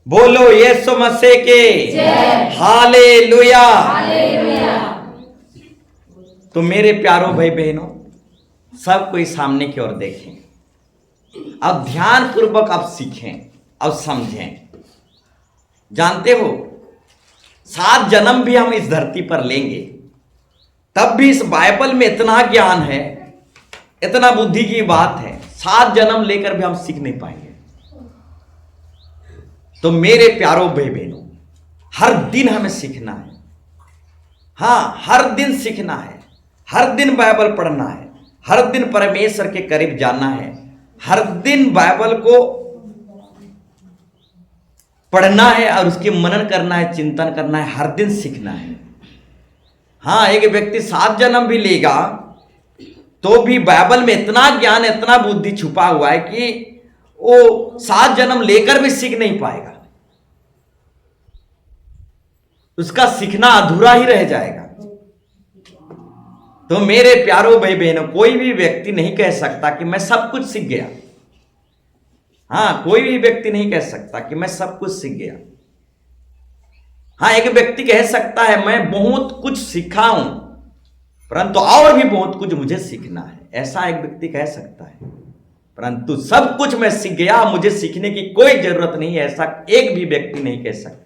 बोलो यीशु मसीह के हालेलुया। तो मेरे प्यारो भाई बहनों, सब कोई सामने की ओर देखें, अब ध्यान पूर्वक अब सीखें, अब समझें। जानते हो 7 जन्म भी हम इस धरती पर लेंगे, तब भी इस बाइबल में इतना ज्ञान है, इतना बुद्धि की बात है, 7 जन्म लेकर भी हम सीख नहीं पाएंगे। तो मेरे प्यारो भाई बहनों, हर दिन हमें सीखना है। हाँ, हर दिन सीखना है, हर दिन बाइबल पढ़ना है, हर दिन परमेश्वर के करीब जाना है, हर दिन बाइबल को पढ़ना है और उसकी मनन करना है, चिंतन करना है, हर दिन सीखना है। हाँ, एक व्यक्ति 7 जन्म भी लेगा तो भी बाइबल में इतना ज्ञान, इतना बुद्धि छुपा हुआ है कि वो 7 जन्म लेकर भी सीख नहीं पाएगा, उसका सीखना अधूरा ही रह जाएगा। तो मेरे प्यारो भाई बहनों, कोई भी व्यक्ति नहीं कह सकता कि मैं सब कुछ सीख गया। हाँ, कोई भी व्यक्ति नहीं कह सकता कि मैं सब कुछ सीख गया। हाँ, एक व्यक्ति कह सकता है मैं बहुत कुछ सीखा हूं, परंतु और भी बहुत कुछ मुझे सीखना है, ऐसा एक व्यक्ति कह सकता है। परंतु सब कुछ मैं सीख गया, मुझे सीखने की कोई जरूरत नहीं है, ऐसा एक भी व्यक्ति नहीं कह सकता।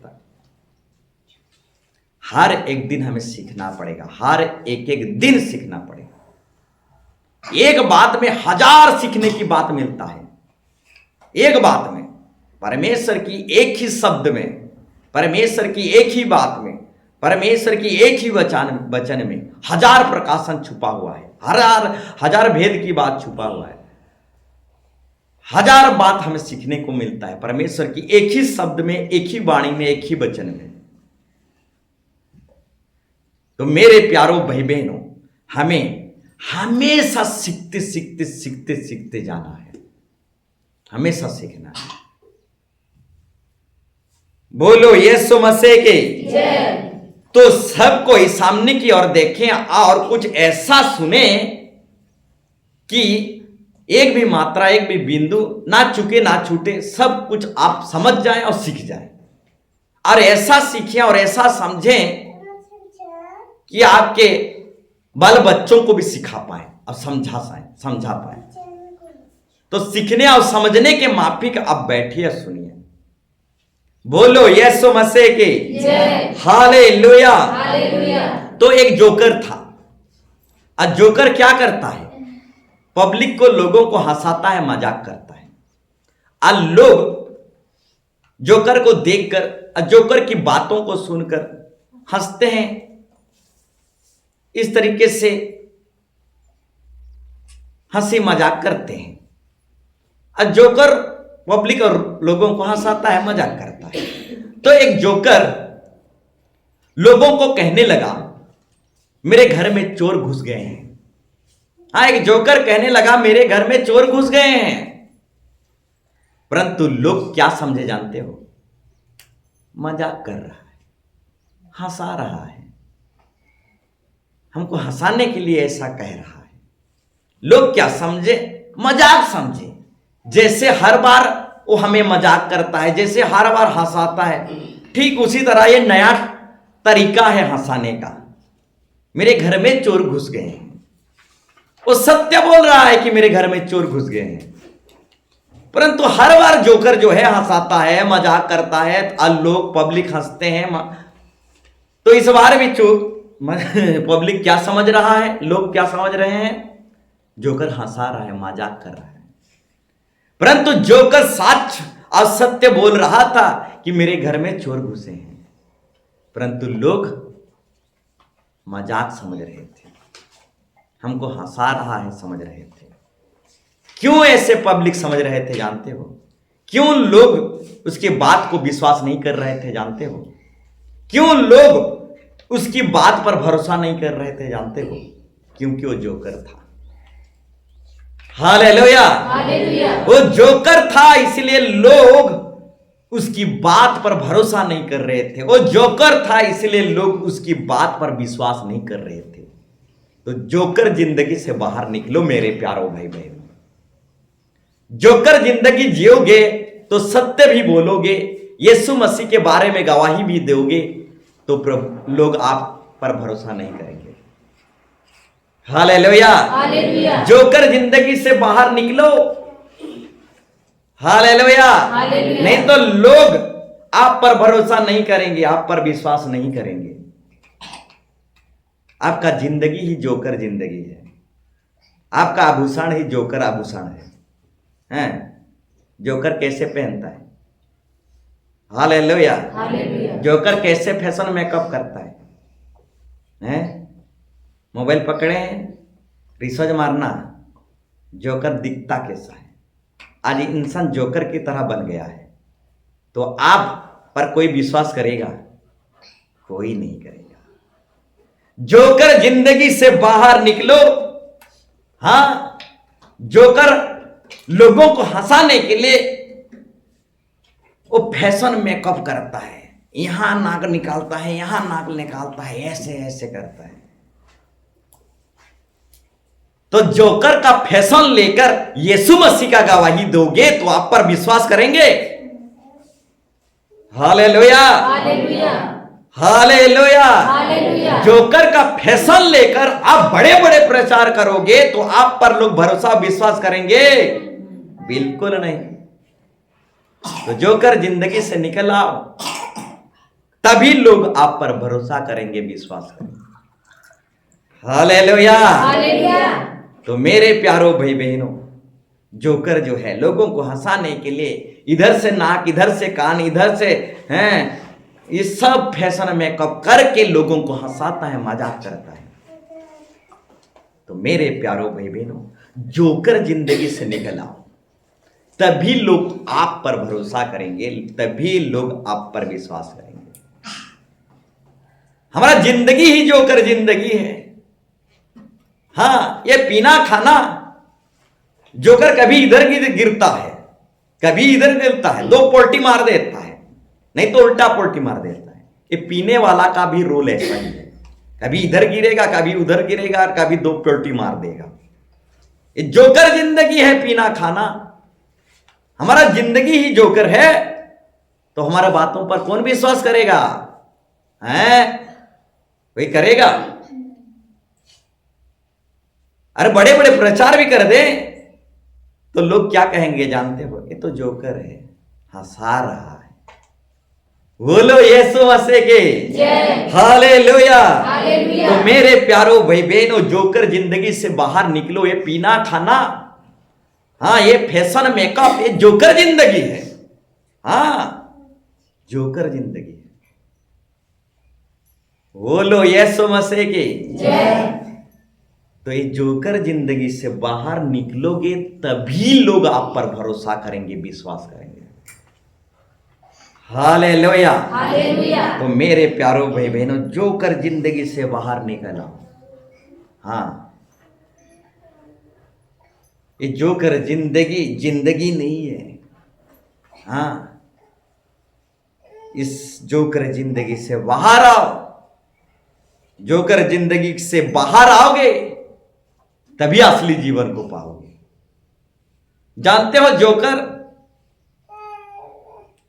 हर एक दिन हमें सीखना पड़ेगा, हर एक एक दिन सीखना पड़ेगा। एक बात में 1000 सीखने की बात मिलता है। एक बात में, परमेश्वर की एक ही शब्द में, परमेश्वर की एक ही बात में, परमेश्वर की एक ही वचन में 1000 प्रकाशन छुपा हुआ है, हजार भेद की बात छुपा हुआ है। 1000 बात हमें सीखने को मिलता है परमेश्वर की एक ही शब्द में, एक ही वाणी में, एक ही वचन में। तो मेरे प्यारो भाई बहनों, हमें हमेशा सीखते सीखते सीखते सीखते जाना है, हमेशा सीखना है। बोलो यीशु मसीह के जय। तो सबको इस सामने की ओर देखें और कुछ ऐसा सुने कि एक भी मात्रा, एक भी बिंदु ना चुके ना छूटे, सब कुछ आप समझ जाएं और सीख जाएं, और ऐसा सीखें और ऐसा समझें कि आपके बाल बच्चों को भी सिखा पाए और समझा पाए। तो सीखने और समझने के माफिक आप बैठिए और सुनिए। बोलो यीशु मसीह के जय। हालेलुया। तो एक जोकर था, और जोकर क्या करता है? पब्लिक को, लोगों को हंसाता है, मजाक करता है, और लोग जोकर को देखकर और जोकर की बातों को सुनकर हंसते हैं। इस तरीके से हंसी मजाक करते हैं, और जोकर पब्लिक और लोगों को हंसाता है, मजाक करता है। तो एक जोकर लोगों को कहने लगा मेरे घर में चोर घुस गए हैं। हाँ, एक जोकर कहने लगा मेरे घर में चोर घुस गए हैं। परंतु लोग क्या समझे जानते हो? मजाक कर रहा है, हंसा रहा है, हमको हंसाने के लिए ऐसा कह रहा है। लोग क्या समझे? मजाक समझे। जैसे हर बार वो हमें मजाक करता है, जैसे हर बार हंसाता है, ठीक उसी तरह ये नया तरीका है हंसाने का। मेरे घर में चोर घुस गए हैं, वो सत्य बोल रहा है कि मेरे घर में चोर घुस गए हैं, परंतु हर बार जोकर जो है हंसाता है, मजाक करता है, और लोग पब्लिक हंसते हैं। तो इस बार भी पब्लिक क्या समझ रहा है, लोग क्या समझ रहे हैं? जोकर हंसा रहा है, मजाक कर रहा है। परंतु जोकर सच और सत्य बोल रहा था कि मेरे घर में चोर घुसे हैं, परंतु लोग मजाक समझ रहे थे, हमको हंसा रहा है समझ रहे थे। क्यों ऐसे पब्लिक समझ रहे थे जानते हो? क्यों लोग उसकी बात को विश्वास नहीं कर रहे थे जानते हो? क्यों लोग उसकी बात पर भरोसा नहीं कर रहे थे जानते हो? क्योंकि वो जोकर था। हालेलुया। वो जोकर था, इसलिए लोग उसकी बात पर भरोसा नहीं कर रहे थे। वो जोकर था, इसलिए लोग उसकी बात पर विश्वास नहीं कर रहे थे। तो जोकर जिंदगी से बाहर निकलो मेरे प्यारो भाई बहनों। जोकर जिंदगी जियोगे तो सत्य भी बोलोगे, यीशु मसीह के बारे में गवाही भी दोगे तो प्रभु लोग आप पर भरोसा नहीं करेंगे। हालेलुया। हालेलुया। जोकर जिंदगी से बाहर निकलो। हालेलुया। हालेलुया। नहीं तो लोग आप पर भरोसा नहीं करेंगे, आप पर विश्वास नहीं करेंगे। आपका जिंदगी ही जोकर जिंदगी है, आपका आभूषण ही जोकर आभूषण है। जोकर कैसे पहनता है? हालेलुया। हालेलुया। जोकर कैसे फैशन मेकअप करता है? मोबाइल पकड़े हैं, रिसर्च मारना जोकर दिखता कैसा है। आज इंसान जोकर की तरह बन गया है, तो आप पर कोई विश्वास करेगा? कोई नहीं करेगा। जोकर जिंदगी से बाहर निकलो। हाँ, जोकर लोगों को हंसाने के लिए वो फैशन मेकअप करता है, यहां नाक निकालता है, यहां नाक निकालता है, ऐसे ऐसे करता है। तो जोकर का फैशन लेकर यीशु मसीह का गवाही दोगे तो आप पर विश्वास करेंगे। Hallelujah. Hallelujah. Hallelujah. Hallelujah. Joker का फैशन लेकर आप बड़े बड़े प्रचार करोगे तो आप पर लोग भरोसा विश्वास करेंगे? बिल्कुल नहीं। तो जोकर जिंदगी से निकल आओ, तभी लोग आप पर भरोसा करेंगे, विश्वास करेंगे। हालेलुया। हालेलुया। तो मेरे प्यारो भाई बहनों, जोकर जो है लोगों को हंसाने के लिए इधर से नाक, इधर से कान, इधर से हैं, ये सब फैशन मेकअप करके लोगों को हंसाता है, मजाक करता है। तो मेरे प्यारो भाई बहनों, जोकर जिंदगी से निकल आओ, तभी लोग आप पर भरोसा करेंगे, तभी लोग आप पर विश्वास करेंगे। हमारा जिंदगी ही जोकर जिंदगी है। हाँ, ये पीना खाना, जोकर कभी इधर गिरता है, कभी इधर गिरता है, 2 पोल्टी मार देता है, नहीं तो उल्टा पोल्टी मार देता है। ये पीने वाला का भी रोल ऐसा ही है, कभी इधर गिरेगा, कभी उधर गिरेगा, और कभी 2 पोल्टी मार देगा। ये जोकर जिंदगी है, पीना खाना। हमारा जिंदगी ही जोकर है, तो हमारे बातों पर कौन विश्वास करेगा? कोई करेगा? अरे बड़े बड़े प्रचार भी कर दे तो लोग क्या कहेंगे जानते हो? ये तो जोकर है, हंसा रहा है। बोलो यीशु मसीह के जय। हालेलुया। हालेलुया। तो मेरे प्यारो भाई बहनों, जोकर जिंदगी से बाहर निकलो। ये पीना खाना, हाँ, ये फैशन मेकअप, ये जोकर जिंदगी है। हाँ, जोकर जिंदगी है। बोलो यीशु मसीह की जय। तो ये जोकर जिंदगी से बाहर निकलोगे तभी लोग आप पर भरोसा करेंगे, विश्वास करेंगे। हालेलुया। हालेलुया। तो मेरे प्यारो भाई बहनों, जोकर जिंदगी से बाहर निकल आओ। हाँ, ये जोकर जिंदगी जिंदगी नहीं है। हाँ, इस जोकर जिंदगी से बाहर आओ। जोकर जिंदगी से बाहर आओगे तभी असली जीवन को पाओगे। जानते हो, जोकर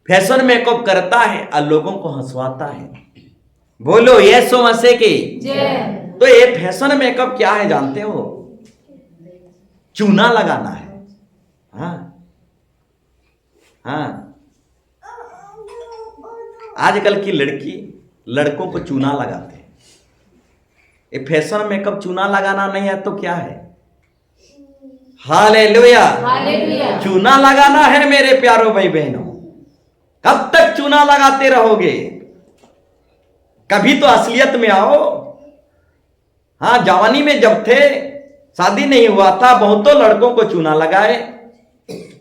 फैशन मेकअप करता है और लोगों को हंसवाता है। बोलो यीशु मसीह की जय। तो ये फैशन मेकअप क्या है जानते हो? चूना लगाना है। हाँ हाँ, आजकल की लड़कों को चूना लगाते हैं। ये फैशन मेकअप चूना लगाना नहीं है तो क्या है? हालेलुया। हालेलुया। चूना लगाना है मेरे प्यारो भाई बहनों। कब तक चूना लगाते रहोगे? कभी तो असलियत में आओ। हाँ, जवानी में जब थे, शादी नहीं हुआ था, बहुतों लड़कों को चूना लगाए,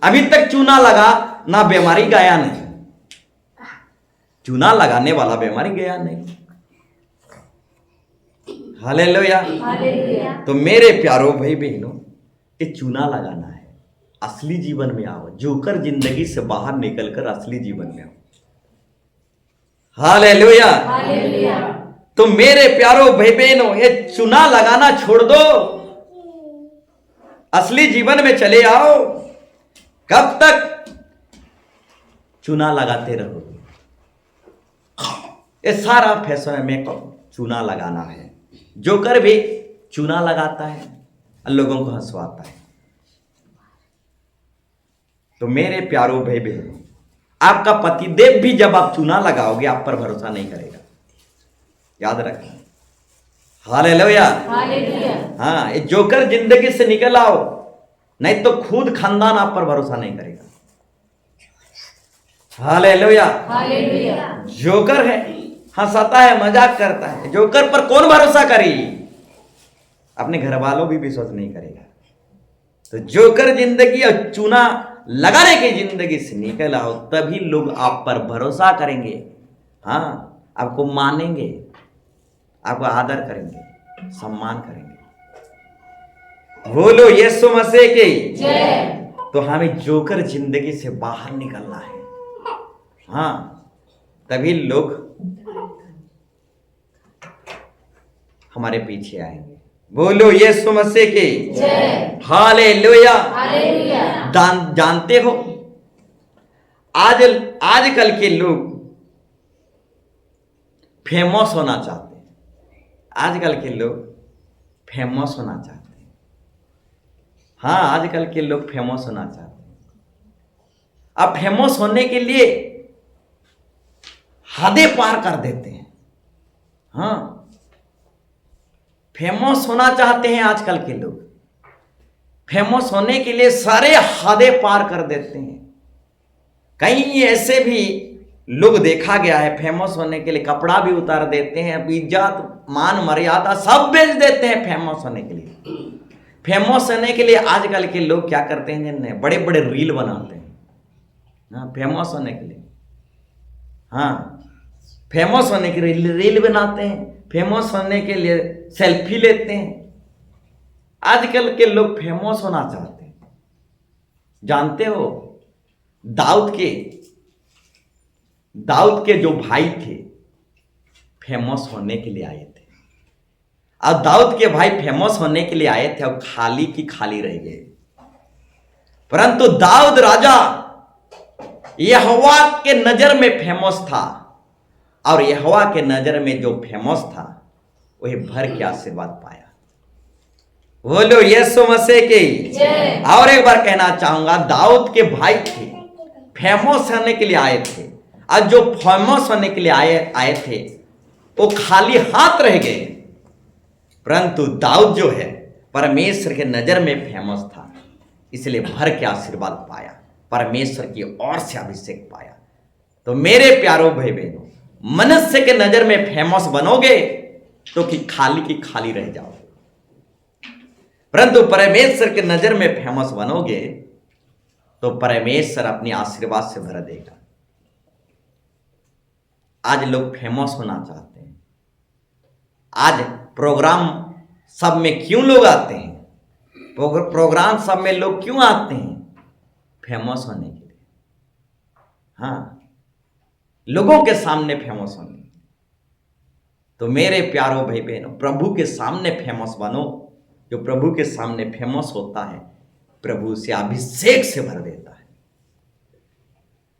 अभी तक चूना लगा ना, बीमारी गया नहीं। चूना लगाने वाला बीमारी गया नहीं। हालेलुया। हालेलुया। तो मेरे प्यारो भाई बहनों, ये चूना लगाना है, असली जीवन में आओ। जोकर जिंदगी से बाहर निकलकर असली जीवन में आओ। हालेलुया। हालेलुया। तो मेरे प्यारो भाई बहनों, ये चूना लगाना छोड़ दो, असली जीवन में चले आओ। कब तक चूना लगाते रहोगे? ये सारा फैशन में चूना लगाना है। जोकर भी चूना लगाता है और लोगों को हंसवाता है। तो मेरे प्यारो भाई बहनों, आपका पतिदेव भी जब आप चूना लगाओगे आप पर भरोसा नहीं करेगा, याद रखें। हालेलुया। हालेलुया। हाँ, ये जोकर जिंदगी से निकल आओ, नहीं तो खुद खानदान आप पर भरोसा नहीं करेगा। हालेलुया। हालेलुया। जोकर है, हंसाता है, मजाक करता है। जोकर पर कौन भरोसा करे? अपने घर वालों भी विश्वास नहीं करेगा। तो जोकर जिंदगी और चूना लगाने की जिंदगी से निकल आओ, तभी लोग आप पर भरोसा करेंगे। हाँ, आपको मानेंगे, आपको आदर करेंगे, सम्मान करेंगे। बोलो यीशु मसीह की जय। तो हमें जोकर जिंदगी से बाहर निकलना है। हाँ, तभी लोग हमारे पीछे आएंगे। बोलो यीशु मसीह की जय। हालेलुया। हालेलुया। जानते हो, आजकल के लोग फेमस होना चाहते हैं। आजकल के लोग फेमस होना चाहते हैं। हाँ, आजकल के लोग फेमस होना चाहते हैं। अब फेमस होने के लिए हदें पार कर देते हैं। हाँ, फेमस होना चाहते हैं आजकल के लोग। फेमस होने के लिए सारे हदें पार कर देते हैं। कई ऐसे भी लोग देखा गया है, फेमस होने के लिए कपड़ा भी उतार देते हैं, इज्जत मान मर्यादा सब बेच देते हैं फेमस होने के लिए। फेमस होने के लिए आजकल के लोग क्या करते हैं, बड़े बड़े रील बनाते हैं। हाँ, फेमस होने के लिए। हाँ, फेमस होने के लिए रील बनाते हैं, फेमस होने के लिए सेल्फी लेते हैं। आजकल के लोग फेमस होना चाहते हैं। जानते हो, दाऊद के जो भाई थे फेमस होने के लिए आए थे, और दाऊद के भाई फेमस होने के लिए आए थे और खाली की खाली रह गए। परंतु दाऊद राजा यहोवा के नजर में फेमस था, और यहोवा के नजर में जो फेमस था वही भर के आशीर्वाद पाया। बोलो यीशु मसीह की जय। और एक बार कहना चाहूंगा, दाऊद के भाई थे, फेमस होने के लिए आए थे, और जो फेमस होने के लिए आए थे वो खाली हाथ रह गए। परंतु दाऊद जो है परमेश्वर के नजर में फेमस था, इसलिए भर के आशीर्वाद पाया, परमेश्वर की ओर से अभिषेक पाया। तो मेरे प्यारो भाई बहनों, मनुष्य के नजर में फेमस बनोगे तो कि खाली की खाली रह जाओगे, परंतु परमेश्वर के नजर में फेमस बनोगे तो परमेश्वर अपनी आशीर्वाद से भर देगा। आज लोग फेमस होना चाहते हैं। आज प्रोग्राम सब में क्यों लोग आते हैं? प्रोग्राम सब में लोग क्यों आते हैं? फेमस होने के लिए। हाँ, लोगों के सामने फेमस होने। तो मेरे प्यारो भाई बहनों, प्रभु के सामने फेमस बनो। जो प्रभु के सामने फेमस होता है, प्रभु से अभिषेक से भर देता है।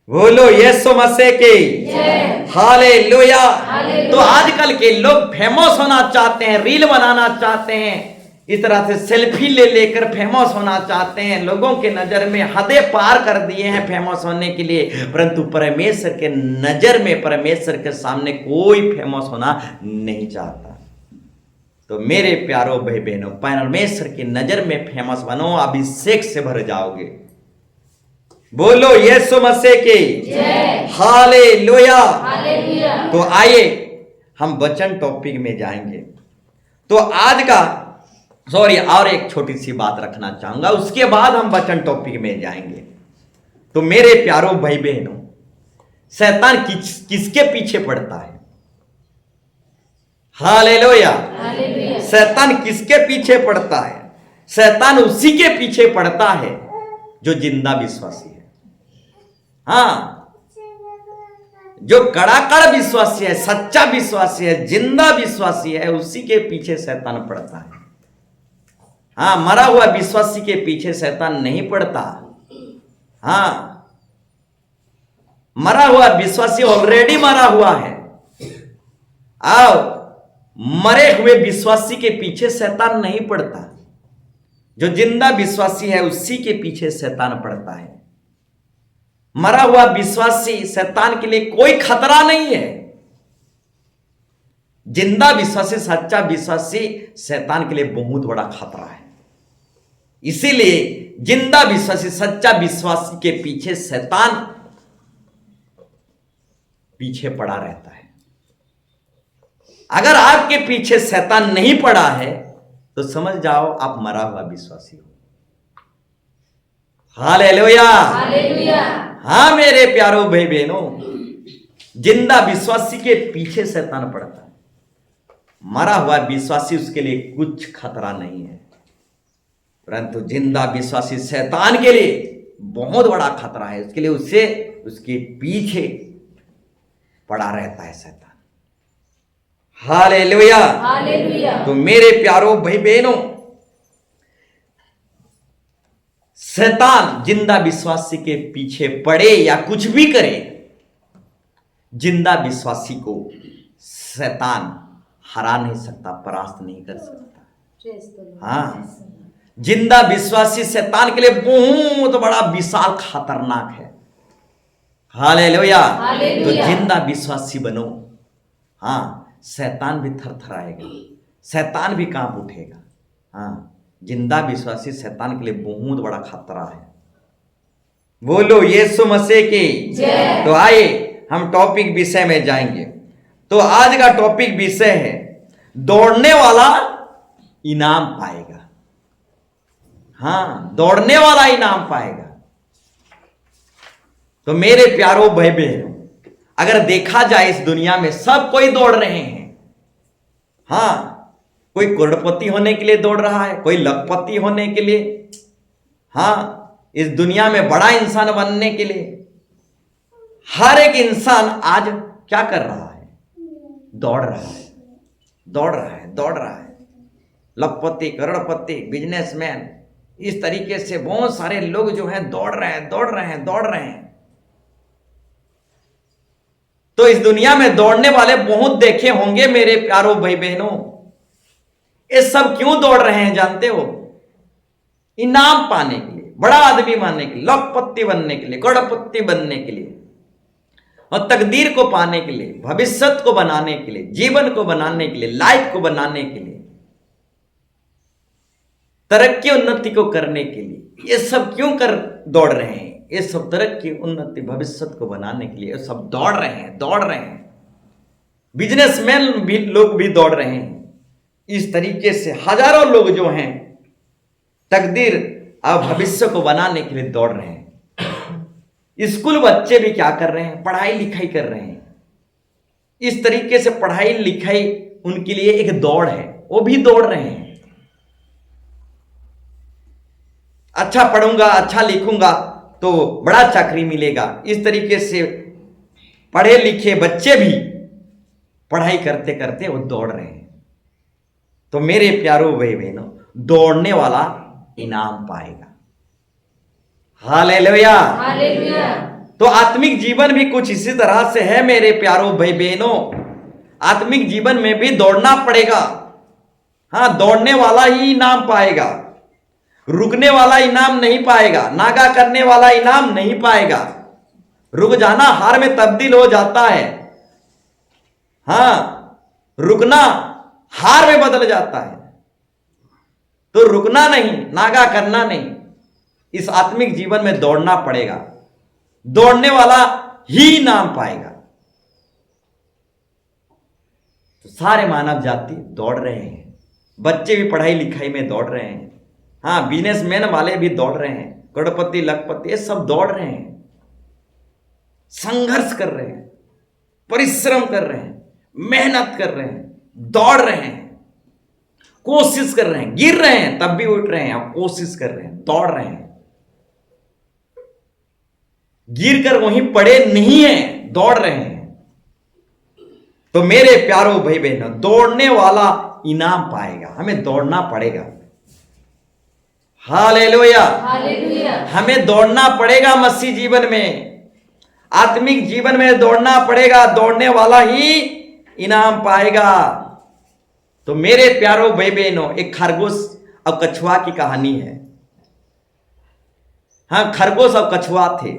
बोलो यीशु मसीह की जय। हालेलुया। हालेलुया। तो आजकल के लोग फेमस होना चाहते हैं, रील बनाना चाहते हैं, इस तरह से सेल्फी ले लेकर फेमस होना चाहते हैं। लोगों के नजर में हदें पार कर दिए हैं फेमस होने के लिए, परंतु परमेश्वर के नजर में, परमेश्वर के सामने कोई फेमस होना नहीं चाहता। तो मेरे प्यारो भाई बहनों, परमेश्वर की नजर में फेमस बनो, अभिषेक से भर जाओगे। बोलो यीशु मसीह की जय। हालेलुया। हालेलुया। तो आइए हम वचन टॉपिक में जाएंगे। तो आज का और एक छोटी सी बात रखना चाहूंगा, उसके बाद हम वचन टॉपिक में जाएंगे। तो मेरे प्यारो भाई बहनों, शैतान किसके पीछे पड़ता है? हालेलुया। हालेलुया। शैतान किसके पीछे पड़ता है? शैतान उसी के पीछे पड़ता है जो जिंदा विश्वासी है। हाँ, जो कड़ाकड़ विश्वासी है, सच्चा विश्वासी है, जिंदा विश्वासी है, उसी के पीछे शैतान पड़ता है। हाँ, मरा हुआ विश्वासी के पीछे शैतान नहीं पड़ता। हाँ, मरा हुआ विश्वासी ऑलरेडी मरा हुआ है, आओ, मरे हुए विश्वासी के पीछे शैतान नहीं पड़ता। जो जिंदा विश्वासी है उसी के पीछे शैतान पड़ता है। मरा हुआ विश्वासी शैतान के लिए कोई खतरा नहीं है। जिंदा विश्वासी, सच्चा विश्वासी शैतान के लिए बहुत बड़ा खतरा है। इसीलिए जिंदा विश्वासी, सच्चा विश्वासी के पीछे शैतान पीछे पड़ा रहता है। अगर आपके पीछे शैतान नहीं पड़ा है तो समझ जाओ आप मरा हुआ विश्वासी हो। Hallelujah, hallelujah. हाँ मेरे प्यारो भाई बहनों, जिंदा विश्वासी के पीछे शैतान पड़ता है। मरा हुआ विश्वासी उसके लिए कुछ खतरा नहीं है, परंतु जिंदा विश्वासी शैतान के लिए बहुत बड़ा खतरा है। उसके लिए उसके पीछे पड़ा रहता है शैतान। Hallelujah, hallelujah. तो मेरे प्यारो भाई बहनों, शैतान जिंदा विश्वासी के पीछे पड़े या कुछ भी करे, जिंदा विश्वासी को शैतान हरा नहीं सकता, परास्त नहीं कर सकता। हाँ, जिंदा विश्वासी शैतान के लिए बहुत बड़ा विशाल खतरनाक है। हालेलुया, तो जिंदा विश्वासी बनो। हाँ, शैतान भी थरथराएगा, शैतान भी कांप उठेगा। हाँ, जिंदा विश्वासी शैतान के लिए बहुत बड़ा खतरा है। बोलो यीशु मसीह की जय। तो आइए हम टॉपिक विषय में जाएंगे। तो आज का टॉपिक विषय है दौड़ने वाला इनाम पाएगा। हाँ, दौड़ने वाला इनाम पाएगा। तो मेरे प्यारो भाई बहनों, अगर देखा जाए इस दुनिया में सब कोई दौड़ रहे हैं। हाँ, कोई करोड़पति होने के लिए दौड़ रहा है, कोई लखपति होने के लिए, हाँ, इस दुनिया में बड़ा इंसान बनने के लिए। हर एक इंसान आज क्या कर रहा है? दौड़ रहा है, दौड़ रहा है, दौड़ रहा है। लखपति, करोड़पति, बिजनेसमैन, इस तरीके से बहुत सारे लोग जो हैं दौड़ रहे हैं, दौड़ रहे हैं, दौड़ रहे हैं। तो इस दुनिया में दौड़ने वाले बहुत देखे होंगे मेरे प्यारो भाई बहनों। ये सब क्यों दौड़ रहे हैं जानते हो? इनाम पाने के लिए, बड़ा आदमी बनने के लिए, लखपति बनने के लिए, करोड़पति बनने के लिए, और तकदीर को पाने के लिए, भविष्य को बनाने के लिए, जीवन को बनाने के लिए, लाइफ को बनाने के लिए, तरक्की उन्नति को करने के लिए। ये सब क्यों कर दौड़ रहे हैं? ये सब तरक्की उन्नति भविष्य को बनाने के लिए सब दौड़ रहे हैं, दौड़ रहे हैं। बिजनेसमैन भी लोग भी दौड़ रहे हैं। इस तरीके से हजारों लोग जो हैं तकदीर और भविष्य को बनाने के लिए दौड़ रहे हैं। स्कूल बच्चे भी क्या कर रहे हैं? पढ़ाई लिखाई कर रहे हैं। इस तरीके से पढ़ाई लिखाई उनके लिए एक दौड़ है, वो भी दौड़ रहे हैं। अच्छा पढ़ूंगा, अच्छा लिखूंगा तो बड़ा चाकरी मिलेगा। इस तरीके से पढ़े लिखे बच्चे भी पढ़ाई करते करते वो दौड़ रहे हैं। तो मेरे प्यारो भाई बहनों, दौड़ने वाला इनाम पाएगा। Hallelujah, hallelujah. तो आत्मिक जीवन भी कुछ इसी तरह से है मेरे प्यारो भाई बहनों। आत्मिक जीवन में भी दौड़ना पड़ेगा। हाँ, दौड़ने वाला ही इनाम पाएगा, रुकने वाला इनाम नहीं पाएगा, नागा करने वाला इनाम नहीं पाएगा। रुक जाना हार में तब्दील हो जाता है। हाँ, रुकना हार में बदल जाता है। तो रुकना नहीं, नागा करना नहीं। इस आत्मिक जीवन में दौड़ना पड़ेगा। दौड़ने वाला ही इनाम पाएगा। तो सारे मानव जाति दौड़ रहे हैं। बच्चे भी पढ़ाई लिखाई में दौड़ रहे हैं। हाँ, बिजनेसमैन वाले भी दौड़ रहे हैं, करोड़पति लखपति ये सब दौड़ रहे हैं, संघर्ष कर रहे हैं, परिश्रम कर रहे हैं, मेहनत कर रहे हैं, दौड़ रहे हैं, कोशिश कर रहे हैं, गिर रहे हैं तब भी उठ रहे हैं, अब कोशिश कर रहे हैं, दौड़ रहे हैं। गिर कर वहीं पड़े नहीं हैं, दौड़ रहे हैं। तो मेरे प्यारो भाई बहनों, दौड़ने वाला इनाम पाएगा। हमें दौड़ना पड़ेगा। Hallelujah, hallelujah. हमें दौड़ना पड़ेगा। मसीह जीवन में, आत्मिक जीवन में दौड़ना पड़ेगा। दौड़ने वाला ही इनाम पाएगा। तो मेरे प्यारो भाई बहनों, एक खरगोश और कछुआ की कहानी है। हाँ, खरगोश और कछुआ थे।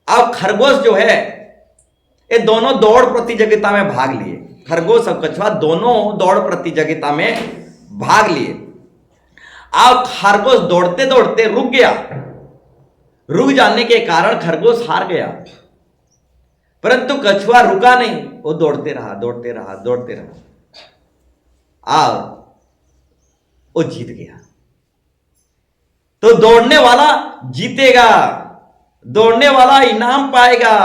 अब खरगोश जो है, ये दोनों दौड़ प्रतियोगिता में भाग लिए। खरगोश और कछुआ दोनों दौड़ प्रतियोगिता में भाग लिए। अब खरगोश दौड़ते दौड़ते रुक गया। रुक जाने के कारण खरगोश हार गया, परंतु कछुआ रुका नहीं, वो दौड़ते रहा, दौड़ते रहा, दौड़ते रहा और वो जीत गया। तो दौड़ने वाला जीतेगा, दौड़ने वाला इनाम पाएगा।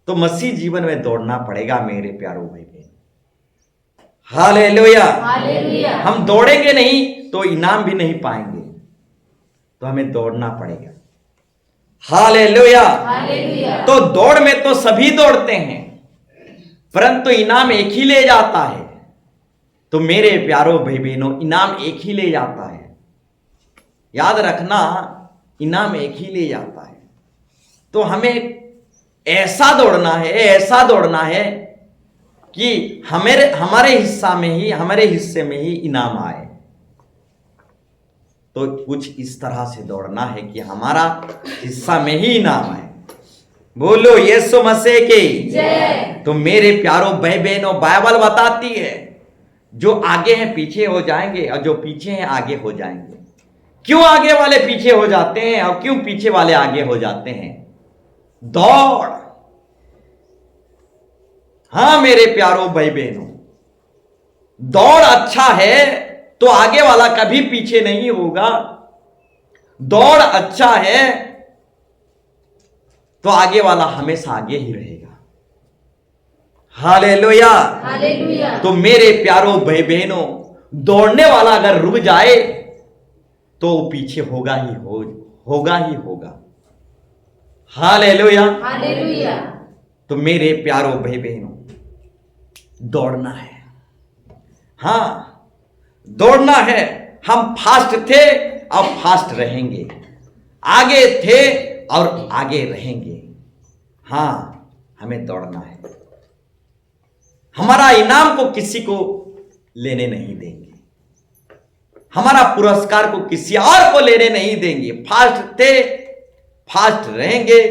तो मसीह जीवन में दौड़ना पड़ेगा मेरे प्यारो भाई बहन। हालेलुया। हालेलुया। हम दौड़ेंगे नहीं तो इनाम भी नहीं पाएंगे, तो हमें दौड़ना पड़ेगा। हालेलुया। हालेलुया। तो दौड़ में तो सभी दौड़ते हैं, परंतु इनाम एक ही ले जाता है। तो मेरे प्यारो भाई बहनों, इनाम एक ही ले जाता है। याद रखना, इनाम एक ही ले जाता है। तो हमें ऐसा दौड़ना है, ऐसा दौड़ना है कि हमारे हिस्से में ही इनाम आए। तो कुछ इस तरह से दौड़ना है कि हमारा हिस्सा में ही इनाम आए। बोलो यीशु मसीह की जय। तो मेरे प्यारो भाई बहनों, बाइबल बताती है जो आगे हैं पीछे हो जाएंगे और जो पीछे हैं आगे हो जाएंगे। क्यों आगे वाले पीछे हो जाते हैं और क्यों पीछे वाले आगे हो जाते हैं? दौड़। हां मेरे प्यारो भाई बहनों, दौड़ अच्छा है तो आगे वाला कभी पीछे नहीं होगा। दौड़ अच्छा है तो आगे वाला हमेशा आगे ही रहेगा। हालेलुया। हालेलुया। तो मेरे प्यारो भाई बहनों, दौड़ने वाला अगर रुक जाए तो पीछे होगा ही होगा। हालेलुया। हालेलुया। तो मेरे प्यारो भाई बहनों, दौड़ना है। हां, दौड़ना है। हम फास्ट थे, अब फास्ट रहेंगे। आगे थे और आगे रहेंगे। हां, हमें दौड़ना है। हमारा इनाम को किसी को लेने नहीं देंगे। हमारा पुरस्कार को किसी और को लेने नहीं देंगे। फास्ट थे, फास्ट रहेंगे।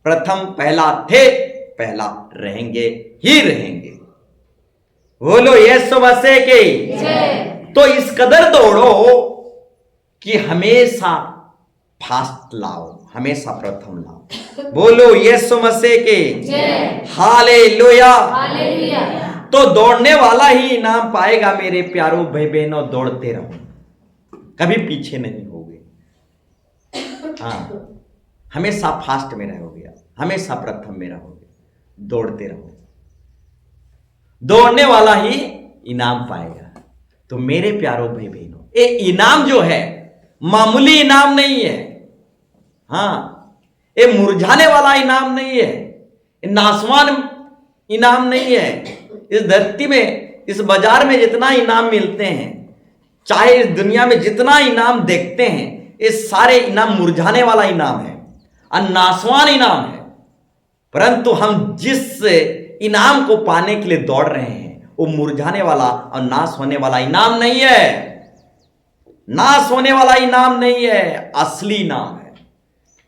प्रथम पहला थे, पहला रहेंगे ही रहेंगे। बोलो यीशु मसीह की जय। तो इस कदर दौड़ो कि हमेशा फास्ट लाओ, हमेशा प्रथम लाओ। बोलो यीशु मसीह की जय। हालेलुया। हालेलुया। तो दौड़ने वाला ही इनाम पाएगा मेरे प्यारो भाई बहनों। दौड़ते रहो, कभी पीछे नहीं होगे। हाँ, हमेशा फास्ट में रहोगे, हमेशा प्रथम में रहोगे। दौड़ते रहो, दौड़ने वाला ही इनाम पाएगा। तो मेरे प्यारो भाई बहनों, ये इनाम जो है मामूली इनाम नहीं है। हाँ, ये मुरझाने वाला इनाम नहीं है, ये नासवान इनाम नहीं है। इस धरती में, इस बाजार में जितना इनाम मिलते हैं, चाहे इस दुनिया में जितना इनाम देखते हैं, ये सारे इनाम मुरझाने वाला इनाम है और नासवान इनाम है। परंतु हम जिस इनाम को पाने के लिए दौड़ रहे हैं, वो मुरझाने वाला और नाश होने वाला इनाम नहीं है। नाश होने वाला इनाम नहीं है, असली इनाम है।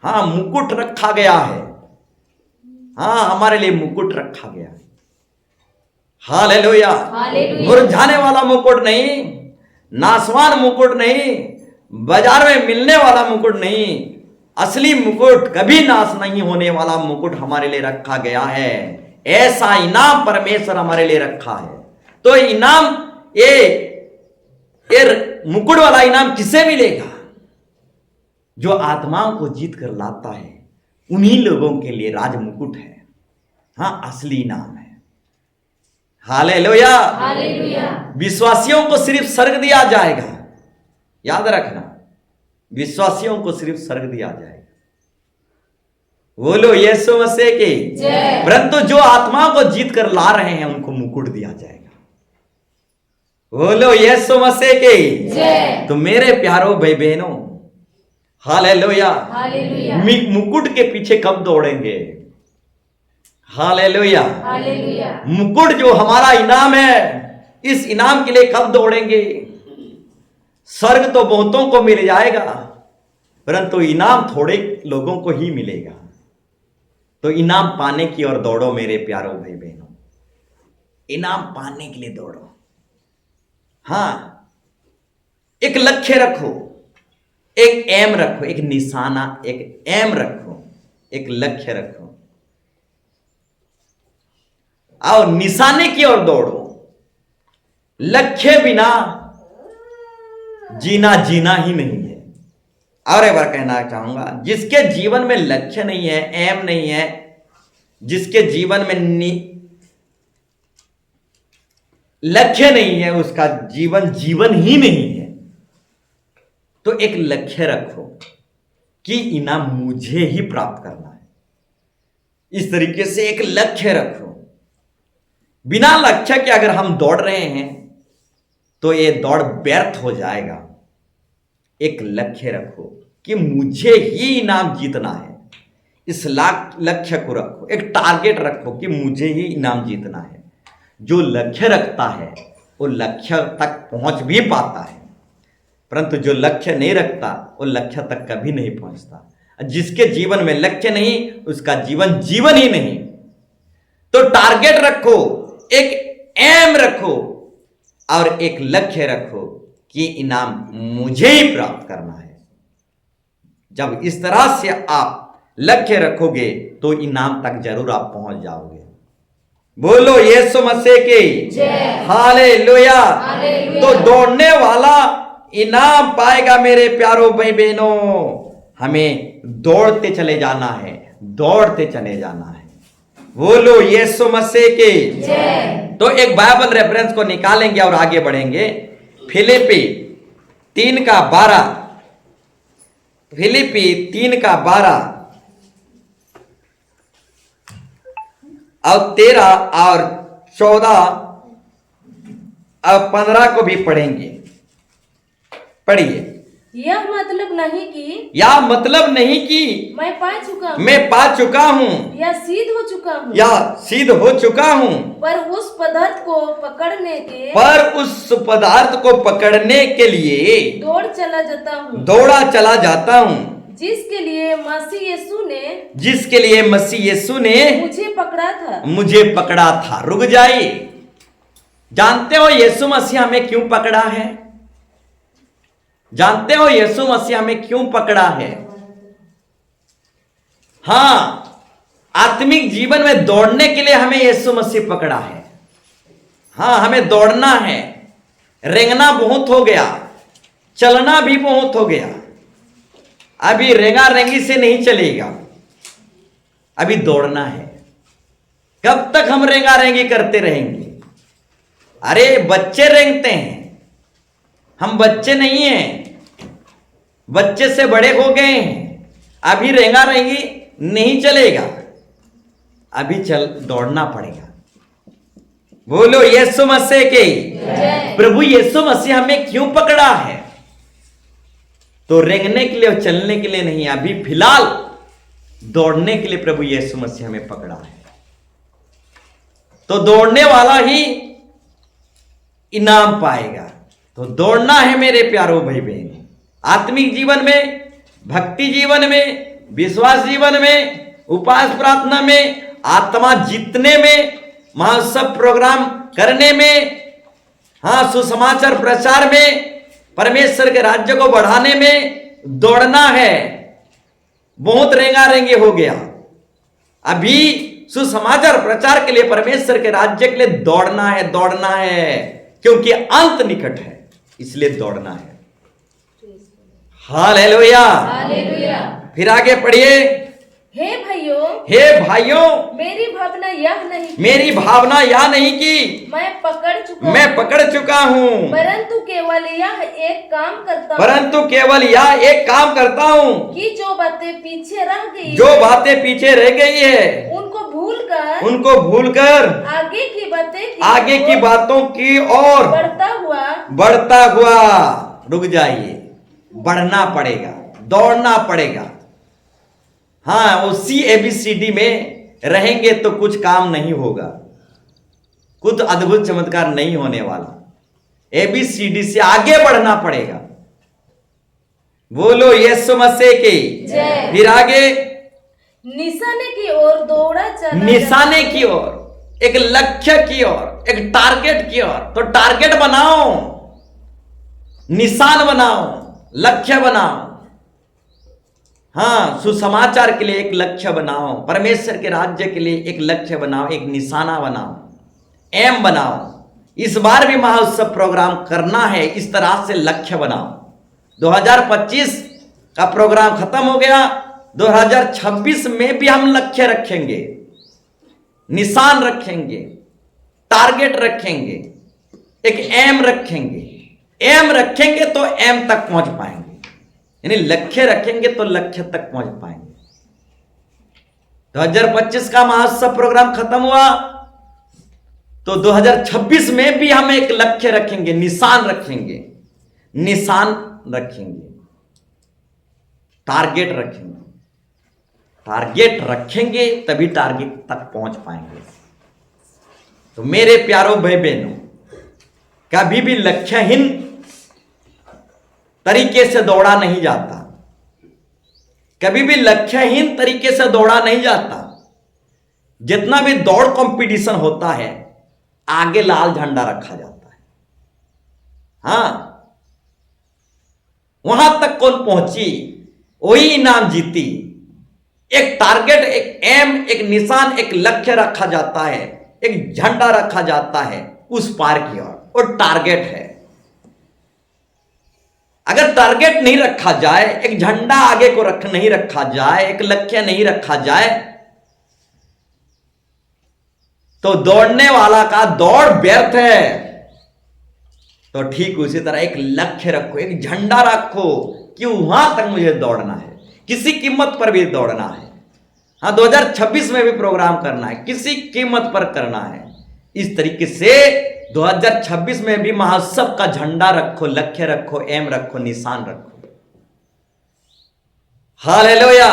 हाँ, मुकुट रखा गया है। हाँ, हमारे लिए मुकुट रखा गया है। हालेलुया। हालेलुया। मुरझाने वाला मुकुट नहीं, नासवान मुकुट नहीं, बाजार में मिलने वाला मुकुट नहीं, असली मुकुट, कभी नाश नहीं होने वाला मुकुट हमारे लिए रखा गया है। ऐसा इनाम परमेश्वर हमारे लिए रखा है। तो इनाम, ये मुकुट वाला इनाम किसे मिलेगा? जो आत्माओं को जीत कर लाता है, उन्हीं लोगों के लिए राज मुकुट है। हाँ, असली इनाम है। हालेलुया। हालेलुया। विश्वासियों को सिर्फ स्वर्ग दिया जाएगा। याद रखना, विश्वासियों को सिर्फ स्वर्ग दिया जाएगा। बोलो यीशु मसीह की जय। परंतु जो आत्माओं को जीत कर ला रहे हैं, उनको मुकुट दिया जाएगा। बोलो यीशु मसीह की जय। तो मेरे प्यारो भाई बहनों, हालेलुया। हालेलुया। मुकुट के पीछे कब दौड़ेंगे? हालेलुया। हालेलुया। मुकुट जो हमारा इनाम है, इस इनाम के लिए कब दौड़ेंगे? स्वर्ग तो बहुतों को मिल जाएगा, परंतु इनाम थोड़े लोगों को ही मिलेगा। तो इनाम पाने की ओर दौड़ो मेरे प्यारों भाई बहनों, इनाम पाने के लिए दौड़ो। हां, एक लक्ष्य रखो, एक एम रखो, एक निशाना, एक एम रखो, एक लक्ष्य रखो और निशाने की ओर दौड़ो। लक्ष्य बिना जीना जीना ही नहीं है। और एक बार कहना चाहूंगा, जिसके जीवन में लक्ष्य नहीं है, एम नहीं है, जिसके जीवन में लक्ष्य नहीं है, उसका जीवन जीवन ही नहीं है। तो एक लक्ष्य रखो कि इनाम मुझे ही प्राप्त करना है। इस तरीके से एक लक्ष्य रखो। बिना लक्ष्य के अगर हम दौड़ रहे हैं तो ये दौड़ व्यर्थ हो जाएगा। एक लक्ष्य रखो कि मुझे ही इनाम जीतना है। इस लक्ष्य को रखो, एक टारगेट रखो कि मुझे ही इनाम जीतना है। जो लक्ष्य रखता है वो लक्ष्य तक पहुंच भी पाता है, परंतु जो लक्ष्य नहीं रखता वो लक्ष्य तक कभी नहीं पहुंचता। जिसके जीवन में लक्ष्य नहीं, उसका जीवन जीवन ही नहीं। तो टारगेट रखो, एक एम रखो और एक लक्ष्य रखो कि इनाम मुझे ही प्राप्त करना है। जब इस तरह से आप लक्ष्य रखोगे तो इनाम तक जरूर आप पहुंच जाओगे। बोलो यीशु मसीह की जय। हालेलुया। हालेलुया। तो दौड़ने वाला इनाम पाएगा मेरे प्यारों भाई बहनों। हमें दौड़ते चले जाना है, दौड़ते चले जाना है। बोलो यीशु मसीह की जय। तो एक बाइबल रेफरेंस को निकालेंगे और आगे बढ़ेंगे। फिलिपी 3:12, फिलिपी 3:12 और 13 और 14 और 15 को भी पढ़ेंगे। पढ़िए। यह मतलब नहीं कि या मतलब नहीं कि मैं पा चुका हूँ, मैं पा चुका हूं या सिद्ध हो चुका हूँ, या सिद्ध हो चुका हूं, पर उस पदार्थ को पकड़ने के पर उस पदार्थ को पकड़ने के लिए दौड़ चला जाता हूँ, दौड़ा चला जाता हूं, जिसके लिए मसीह यीशु ने जिसके लिए मसीह यीशु ने मुझे पकड़ा था। मुझे पकड़ा था। रुक जाइए। जानते हो यीशु मसीह हमें क्यों पकड़ा है? जानते हो यीशु मसीह हमें क्यों पकड़ा है? हां, आत्मिक जीवन में दौड़ने के लिए हमें यीशु मसीह पकड़ा है। हां, हमें दौड़ना है। रेंगना बहुत हो गया, चलना भी बहुत हो गया। अभी रेंगा रेंगी से नहीं चलेगा, अभी दौड़ना है। कब तक हम रेंगा रेंगी करते रहेंगे? अरे बच्चे रेंगते हैं, हम बच्चे नहीं हैं, बच्चे से बड़े हो गए हैं। अभी रेंगा रेंगी नहीं चलेगा, अभी दौड़ना पड़ेगा। बोलो यीशु मसीह की जय। प्रभु यीशु मसीह हमें क्यों पकड़ा है? तो रेंगने के लिए और चलने के लिए नहीं, अभी फिलहाल दौड़ने के लिए प्रभु यीशु मसीह हमें पकड़ा है। तो दौड़ने वाला ही इनाम पाएगा। तो दौड़ना है मेरे प्यारों भाई बहन। आत्मिक जीवन में, भक्ति जीवन में, विश्वास जीवन में, उपवास प्रार्थना में, आत्मा जीतने में, महासभ प्रोग्राम करने में, हाँ सुसमाचार प्रचार में, परमेश्वर के राज्य को बढ़ाने में दौड़ना है। बहुत रेंगा रेंगे हो गया, अभी सुसमाचार प्रचार के लिए, परमेश्वर के राज्य के लिए दौड़ना है, दौड़ना है, क्योंकि अंत निकट है, इसलिए दौड़ना है। हालेलुया। हालेलुया। फिर आगे पढ़िए। हे भाइयों, हे भाइयों, मेरी भावना यह नहीं कि मेरी भावना यह नहीं कि मैं मैं पकड़ चुका हूं, परंतु केवल यह एक काम करता हूँ, परंतु केवल यह एक काम करता हूं कि जो बातें पीछे रह गई जो बातें पीछे रह गई है उनको भूलकर आगे की बातों की ओर बढ़ता हुआ। रुक जाइए, बढ़ना पड़ेगा, दौड़ना पड़ेगा। हाँ, वो CABCD में रहेंगे तो कुछ काम नहीं होगा, कुछ अद्भुत चमत्कार नहीं होने वाला। ABCD से आगे बढ़ना पड़ेगा। बोलो यीशु मसीह की जय। फिर आगे निशाने की ओर दौड़ा चला निशाने की ओर, एक लक्ष्य की ओर, एक टारगेट की ओर। तो टारगेट बनाओ, निशान बनाओ, लक्ष्य बनाओ। हाँ, सुसमाचार के लिए एक लक्ष्य बनाओ, परमेश्वर के राज्य के लिए एक लक्ष्य बनाओ, एक निशाना बनाओ, एम बनाओ। इस बार भी महोत्सव प्रोग्राम करना है, इस तरह से लक्ष्य बनाओ। 2025 का प्रोग्राम खत्म हो गया, 2026 में भी हम लक्ष्य रखेंगे, निशान रखेंगे, टारगेट रखेंगे, एक एम रखेंगे। एम रखेंगे तो एम तक पहुंच पाएंगे, यानी लक्ष्य रखेंगे तो लक्ष्य तक पहुंच पाएंगे। 2025 का महोत्सव प्रोग्राम खत्म हुआ तो 2026 में भी हम एक लक्ष्य रखेंगे, निशान रखेंगे, निशान रखेंगे, टारगेट रखेंगे। टारगेट रखेंगे तभी टारगेट तक पहुंच पाएंगे। तो मेरे प्यारों भाई बहनों, कभी भी लक्ष्यहीन तरीके से दौड़ा नहीं जाता, कभी भी लक्ष्यहीन तरीके से दौड़ा नहीं जाता। जितना भी दौड़ कंपटीशन होता है, आगे लाल झंडा रखा जाता है। हां, वहां तक कौन पहुंची वही इनाम जीती। एक टारगेट, एक एम, एक निशान, एक लक्ष्य रखा जाता है, एक झंडा रखा जाता है उस पार की ओर, और टारगेट है। अगर टारगेट नहीं रखा जाए, एक झंडा आगे को नहीं रखा जाए, एक लक्ष्य नहीं रखा जाए, तो दौड़ने वाला का दौड़ व्यर्थ है। तो ठीक उसी तरह एक लक्ष्य रखो, एक झंडा रखो कि वहां तक मुझे दौड़ना है, किसी कीमत पर भी दौड़ना है। हाँ, 2026 में भी प्रोग्राम करना है, किसी कीमत पर करना है। इस तरीके से 2026 में भी महोत्सव का झंडा रखो, लक्ष्य रखो, एम रखो, निशान रखो। हालेलुया।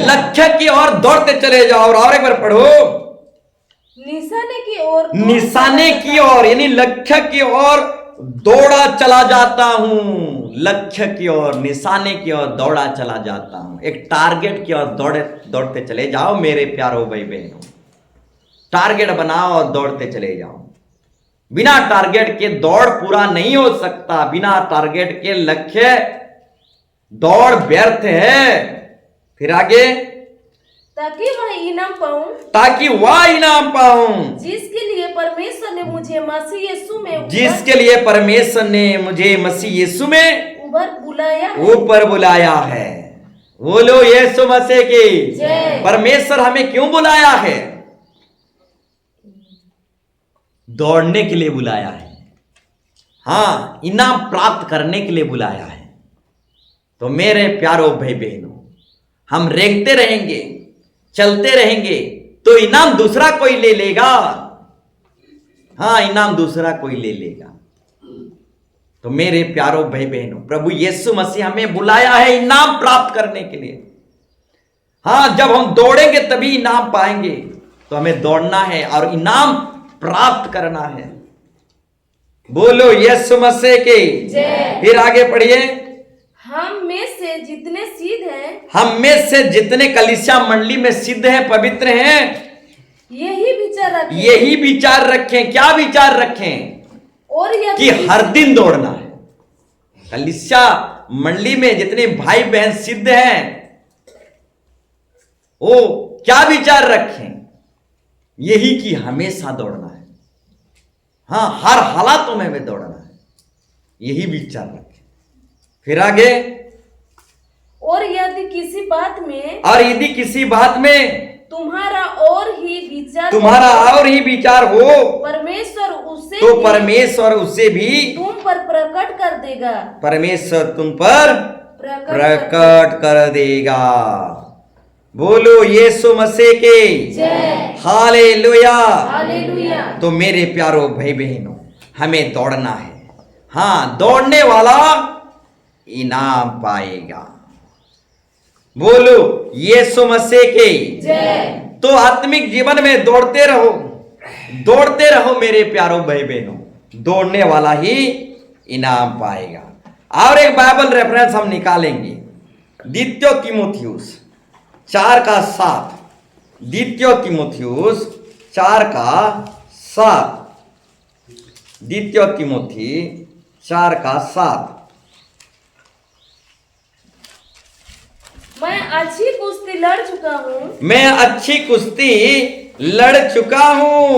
लक्ष्य की ओर दौड़ते चले जाओ। और एक बार पढ़ो, निशाने की ओर निशाने की ओर, यानी लक्ष्य की ओर दौड़ा चला जाता हूं। लक्ष्य की ओर, निशाने की ओर दौड़ा चला जाता हूं। एक टारगेट की ओर दौड़ते चले जाओ मेरे प्यारो भाई बहनों। टारगेट बनाओ और दौड़ते चले जाओ। बिना टारगेट के दौड़ पूरा नहीं हो सकता, बिना टारगेट के लक्ष्य दौड़ व्यर्थ है। फिर आगे, ताकि वह इनाम पाऊं, ताकि वह इनाम पाऊं जिसके लिए परमेश्वर ने मुझे मसीह यीशु में जिसके लिए परमेश्वर ने मुझे मसीह यीशु में ऊपर बुलाया है। बोलो यीशु मसीह की जय। परमेश्वर हमें क्यों बुलाया है? दौड़ने के लिए बुलाया है। हाँ, इनाम प्राप्त करने के लिए बुलाया है। तो मेरे प्यारो भाई बहनों, हम रेंगते रहेंगे, चलते रहेंगे तो इनाम दूसरा कोई ले लेगा। हाँ, इनाम दूसरा कोई ले लेगा। तो मेरे प्यारो भाई बहनों, प्रभु यीशु मसीह हमें बुलाया है इनाम प्राप्त करने के लिए। हाँ, जब हम दौड़ेंगे तभी इनाम पाएंगे। तो हमें दौड़ना है और इनाम प्राप्त करना है। बोलो यीशु मसीह की जय। फिर आगे पढ़िए, हम में से जितने सिद्ध हैं, हम में से जितने कलीसिया मंडली में सिद्ध हैं, पवित्र हैं, यही विचार रखें। यही विचार रखें। क्या विचार रखें? और कि हर दिन दौड़ना है। कलीसिया मंडली में जितने भाई बहन सिद्ध हैं, वो क्या विचार रखें? यही कि हमेशा दौड़ना है। हाँ, हर हालातों में हमें दौड़ना है, यही विचार रखें। फिर आगे, और यदि किसी बात में तुम्हारा और ही विचार हो, परमेश्वर उसे भी तुम पर प्रकट कर देगा। परमेश्वर तुम पर प्रकट कर देगा। बोलो यीशु मसीह के जय। हालेलुया। हालेलुया। तो मेरे प्यारो भाई बहनों, हमें दौड़ना है। हाँ, दौड़ने वाला इनाम पाएगा। बोलो यीशु मसीह के जय। तो आत्मिक जीवन में दौड़ते रहो मेरे प्यारों भाई बहनों, दौड़ने वाला ही इनाम पाएगा। और एक बाइबल रेफरेंस हम निकालेंगे, द्वितीय तीमुथियुस 4:7, द्वितीय तीमुथियुस 4:7, द्वितीय तीमुथी 4:7। मैं अच्छी कुश्ती लड़ चुका हूँ, मैं अच्छी कुश्ती लड़ चुका हूं,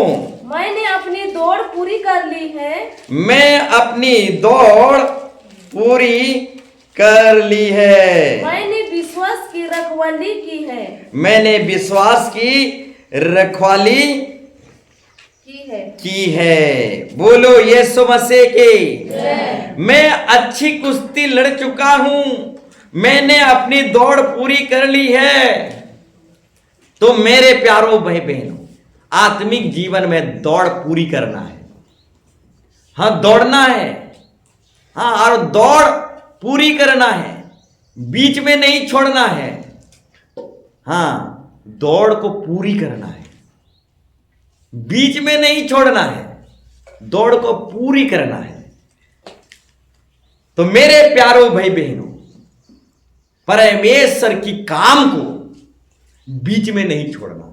मैंने अपनी दौड़ पूरी कर ली है, मैं अपनी दौड़ पूरी कर ली है, मैंने विश्वास की रखवाली की है, मैंने विश्वास की रखवाली की है। बोलो यीशु मसीह की। मैं अच्छी कुश्ती लड़ चुका हूं, मैंने अपनी दौड़ पूरी कर ली है। तो मेरे प्यारों भाई बहनों, आत्मिक जीवन में दौड़ पूरी करना है। हाँ, दौड़ना है। हाँ, और दौड़ पूरी करना है, बीच में नहीं छोड़ना है। हाँ, दौड़ को पूरी करना है, बीच में नहीं छोड़ना है, दौड़ को पूरी करना है। तो मेरे प्यारों भाई बहनों, परमेश्वर की काम को बीच में नहीं छोड़ना,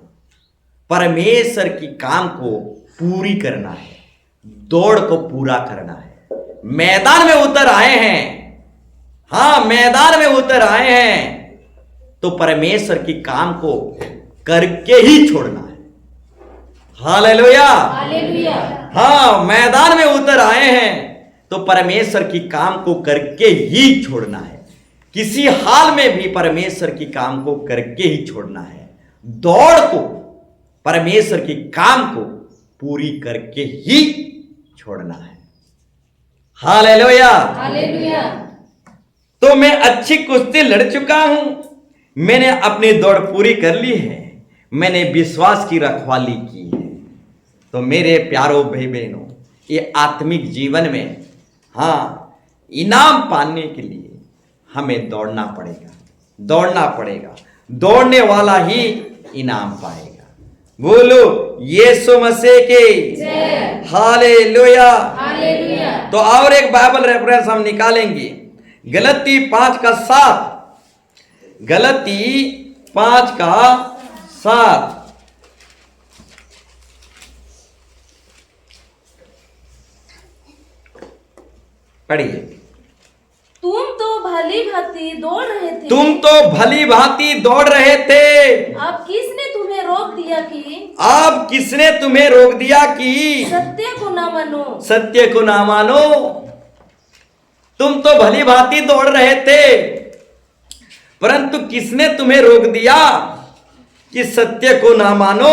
परमेश्वर की काम को पूरी करना है, दौड़ को पूरा करना है। मैदान में उतर आए हैं, हाँ मैदान में उतर आए हैं, तो परमेश्वर की काम को करके ही छोड़ना है। Hallelujah, hallelujah. हाँ मैदान में उतर आए हैं तो परमेश्वर की काम को करके ही छोड़ना है। किसी हाल में भी परमेश्वर की काम को करके ही छोड़ना है। दौड़ को, परमेश्वर की काम को पूरी करके ही छोड़ना है। Hallelujah, hallelujah. तो मैं अच्छी कुश्ती लड़ चुका हूं, मैंने अपनी दौड़ पूरी कर ली है, मैंने विश्वास की रखवाली की है। तो मेरे प्यारों भाई बहनों, ये आत्मिक जीवन में हाँ इनाम पाने के लिए हमें दौड़ना पड़ेगा, दौड़ना पड़ेगा। दौड़ने वाला ही इनाम पाएगा। बोलो यीशु मसीह की जय। हालेलुया। हालेलुया। तो और एक बाइबल रेफरेंस हम निकालेंगे, गलती 5:7, गलती 5:7। पढ़िए। तुम तो भली भांति दौड़ रहे थे, तुम तो भली भांति दौड़ रहे थे, अब किसने तुम्हें रोक दिया कि अब किसने तुम्हें रोक दिया कि सत्य को न मानो। सत्य को ना मानो। तुम तो भली भांति दौड़ रहे थे, परंतु किसने तुम्हें रोक दिया कि सत्य को ना मानो।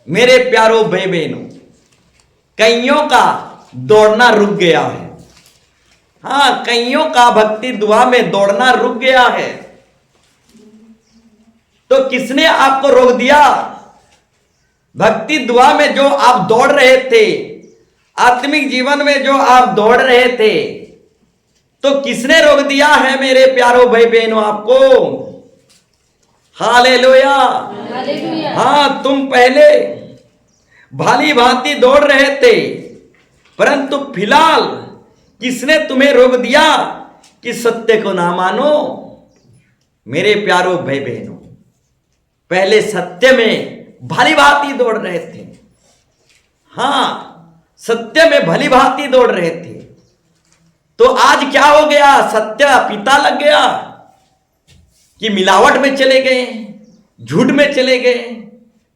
मेरे प्यारों भाई बहनों, कईयों का दौड़ना रुक गया है। हाँ, कईयों का भक्ति दुआ में दौड़ना रुक गया है। तो किसने आपको रोक दिया? भक्ति दुआ में जो आप दौड़ रहे थे, आत्मिक जीवन में जो आप दौड़ रहे थे, तो किसने रोक दिया है मेरे प्यारों भाई बहनों आपको? हालेलुया। हालेलुया। हाँ, तुम पहले भली भांति दौड़ रहे थे, परंतु फिलहाल किसने तुम्हें रोक दिया कि सत्य को ना मानो? मेरे प्यारों भाई बहनों, पहले सत्य में भली भांति दौड़ रहे थे। हाँ, सत्य में भली भांति दौड़ रहे थे, तो आज क्या हो गया? सत्य पिता लग गया कि मिलावट में चले गए, झूठ में चले गए।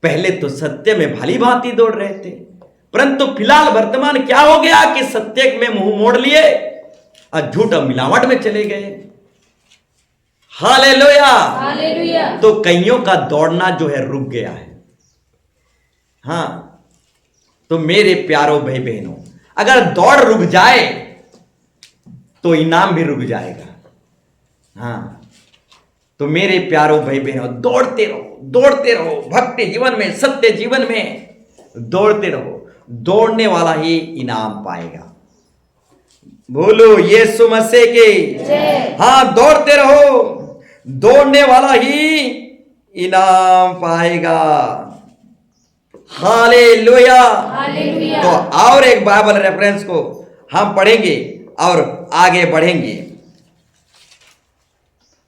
पहले तो सत्य में भली भांति दौड़ रहे थे, परंतु फिलहाल वर्तमान क्या हो गया कि सत्य में मुंह मोड़ लिए और झूठ और मिलावट में चले गए। हालेलुया। हालेलुया। तो कईयों का दौड़ना जो है रुक गया है। हाँ, तो मेरे प्यारों भाई बहनों, अगर दौड़ रुक जाए तो इनाम भी रुक जाएगा। हाँ, तो मेरे प्यारों भाई बहनों, दौड़ते रहो, दौड़ते रहो। भक्ति जीवन में, सत्य जीवन में दौड़ते रहो, दौड़ने वाला ही इनाम पाएगा। बोलो यीशु मसीह के। जय। हाँ, दौड़ते रहो, दौड़ने वाला ही इनाम पाएगा। हालेलुया। हालेलुया। तो और एक बाइबल रेफरेंस को हम पढ़ेंगे और आगे बढ़ेंगे।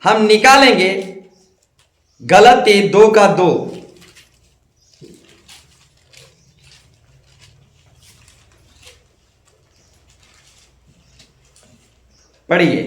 हम निकालेंगे गलती 2:2। पढ़िए।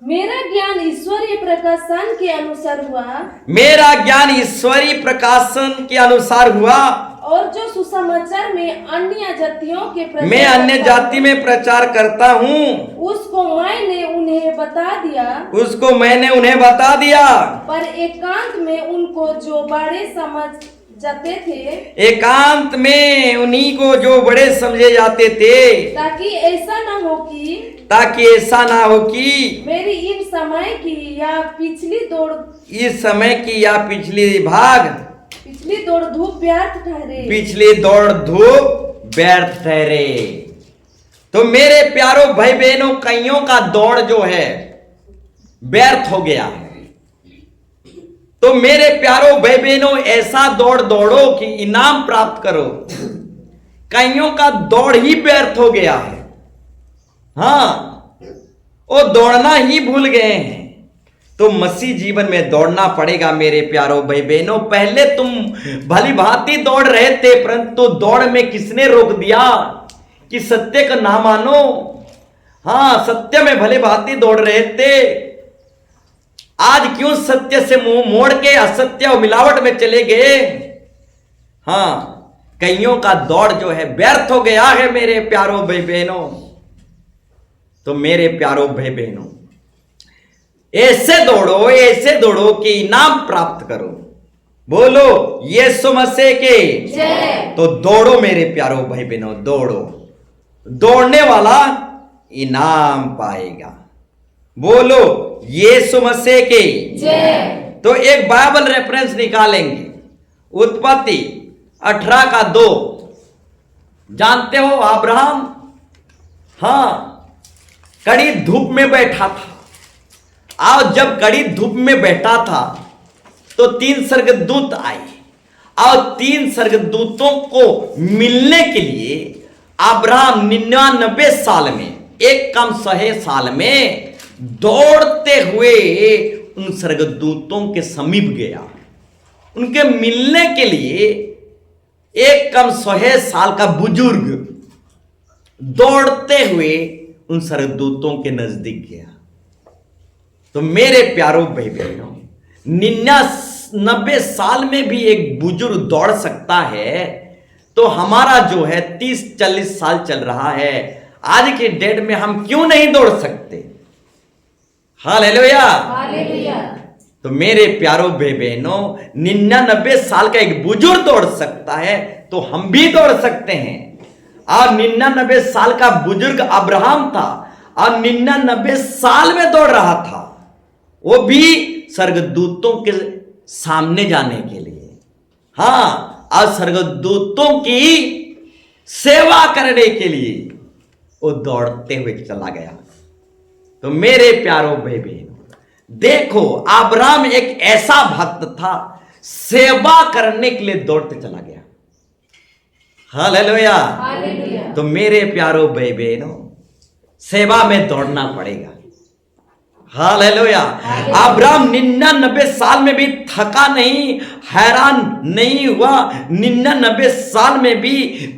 मेरा ज्ञान ईश्वरीय प्रकाशन के अनुसार हुआ, मेरा ज्ञान ईश्वरीय प्रकाशन के अनुसार हुआ, और जो सुसमाचार में अन्य जातियों के प्रचार मैं अन्य करता जाति में प्रचार करता हूँ, उसको मैंने उन्हें बता दिया, उसको मैंने उन्हें बता दिया। पर एकांत में उनको जो बड़े समझ जाते थे, एकांत में उन्हीं को जो बड़े समझे जाते थे, ताकि ऐसा न हो कि ताकि ऐसा ना हो कि मेरी इन समय की या पिछली दौड़ इस समय की या पिछली धूप व्यर्थ ठहरे। पिछली दौड़ धूप व्यर्थ ठहरे। तो मेरे प्यारो भाई बहनों, कईयों का दौड़ जो है व्यर्थ हो गया है। तो मेरे प्यारो भाई बहनों, ऐसा दौड़ दौड़ो कि इनाम प्राप्त करो। कईयों का दौड़ ही व्यर्थ हो गया है। हाँ, वो दौड़ना ही भूल गए हैं। तो मसीह जीवन में दौड़ना पड़ेगा मेरे प्यारो भाई बहनों। पहले तुम भली भांति दौड़ रहे थे, परंतु दौड़ में किसने रोक दिया कि सत्य का ना मानो। हाँ, सत्य में भली भांति दौड़ रहे थे, आज क्यों सत्य से मुंह मोड़ के असत्य और मिलावट में चले गए। हाँ, कईयों का दौड़ जो है व्यर्थ हो गया है मेरे प्यारो भाई बहनों। तो मेरे प्यारो भाई बहनों, ऐसे दौड़ो कि इनाम प्राप्त करो। बोलो यीशु मसीह के जय। तो दौड़ो मेरे प्यारो भाई बहनों, दौड़ो। दौड़ने वाला इनाम पाएगा। बोलो यीशु मसीह के जय। तो एक बाइबल रेफरेंस निकालेंगे, उत्पत्ति 18:2। जानते हो अब्राहम, हाँ, कड़ी धूप में बैठा था। और जब कड़ी धूप में बैठा था तो 3 स्वर्गदूत आए, और 3 स्वर्गदूतों को मिलने के लिए अब्राहम 99 साल में, एक कम 100 साल में दौड़ते हुए उन स्वर्गदूतों के समीप गया। उनके मिलने के लिए एक कम 100 साल का बुजुर्ग दौड़ते हुए उन स्वर्गदूतों के नजदीक गया। तो मेरे प्यारो भाई बहनों, 99 साल में भी एक बुजुर्ग दौड़ सकता है, तो हमारा जो है 30-40 साल चल रहा है, आज के डेट में हम क्यों नहीं दौड़ सकते। हालेलुया। हालेलुया। तो मेरे प्यारो भाई बहनों, 99 साल का एक बुजुर्ग दौड़ सकता है, तो हम भी दौड़ सकते हैं। और 99 साल का बुजुर्ग अब्राहम था, और 99 साल में दौड़ रहा था, वो भी स्वर्गदूतों के सामने जाने के लिए। हाँ, और स्वर्गदूतों की सेवा करने के लिए वो दौड़ते हुए चला गया। तो मेरे प्यारो भाई बहनों, देखो अब्राहम एक ऐसा भक्त था, सेवा करने के लिए दौड़ते चला गया। हालेलुया। हालेलुया। तो मेरे प्यारो भाई बहनों, सेवा में दौड़ना पड़ेगा। हालेलुया। अब्राहम 99 साल में भी थका नहीं, हैरान नहीं हुआ। 99 साल में भी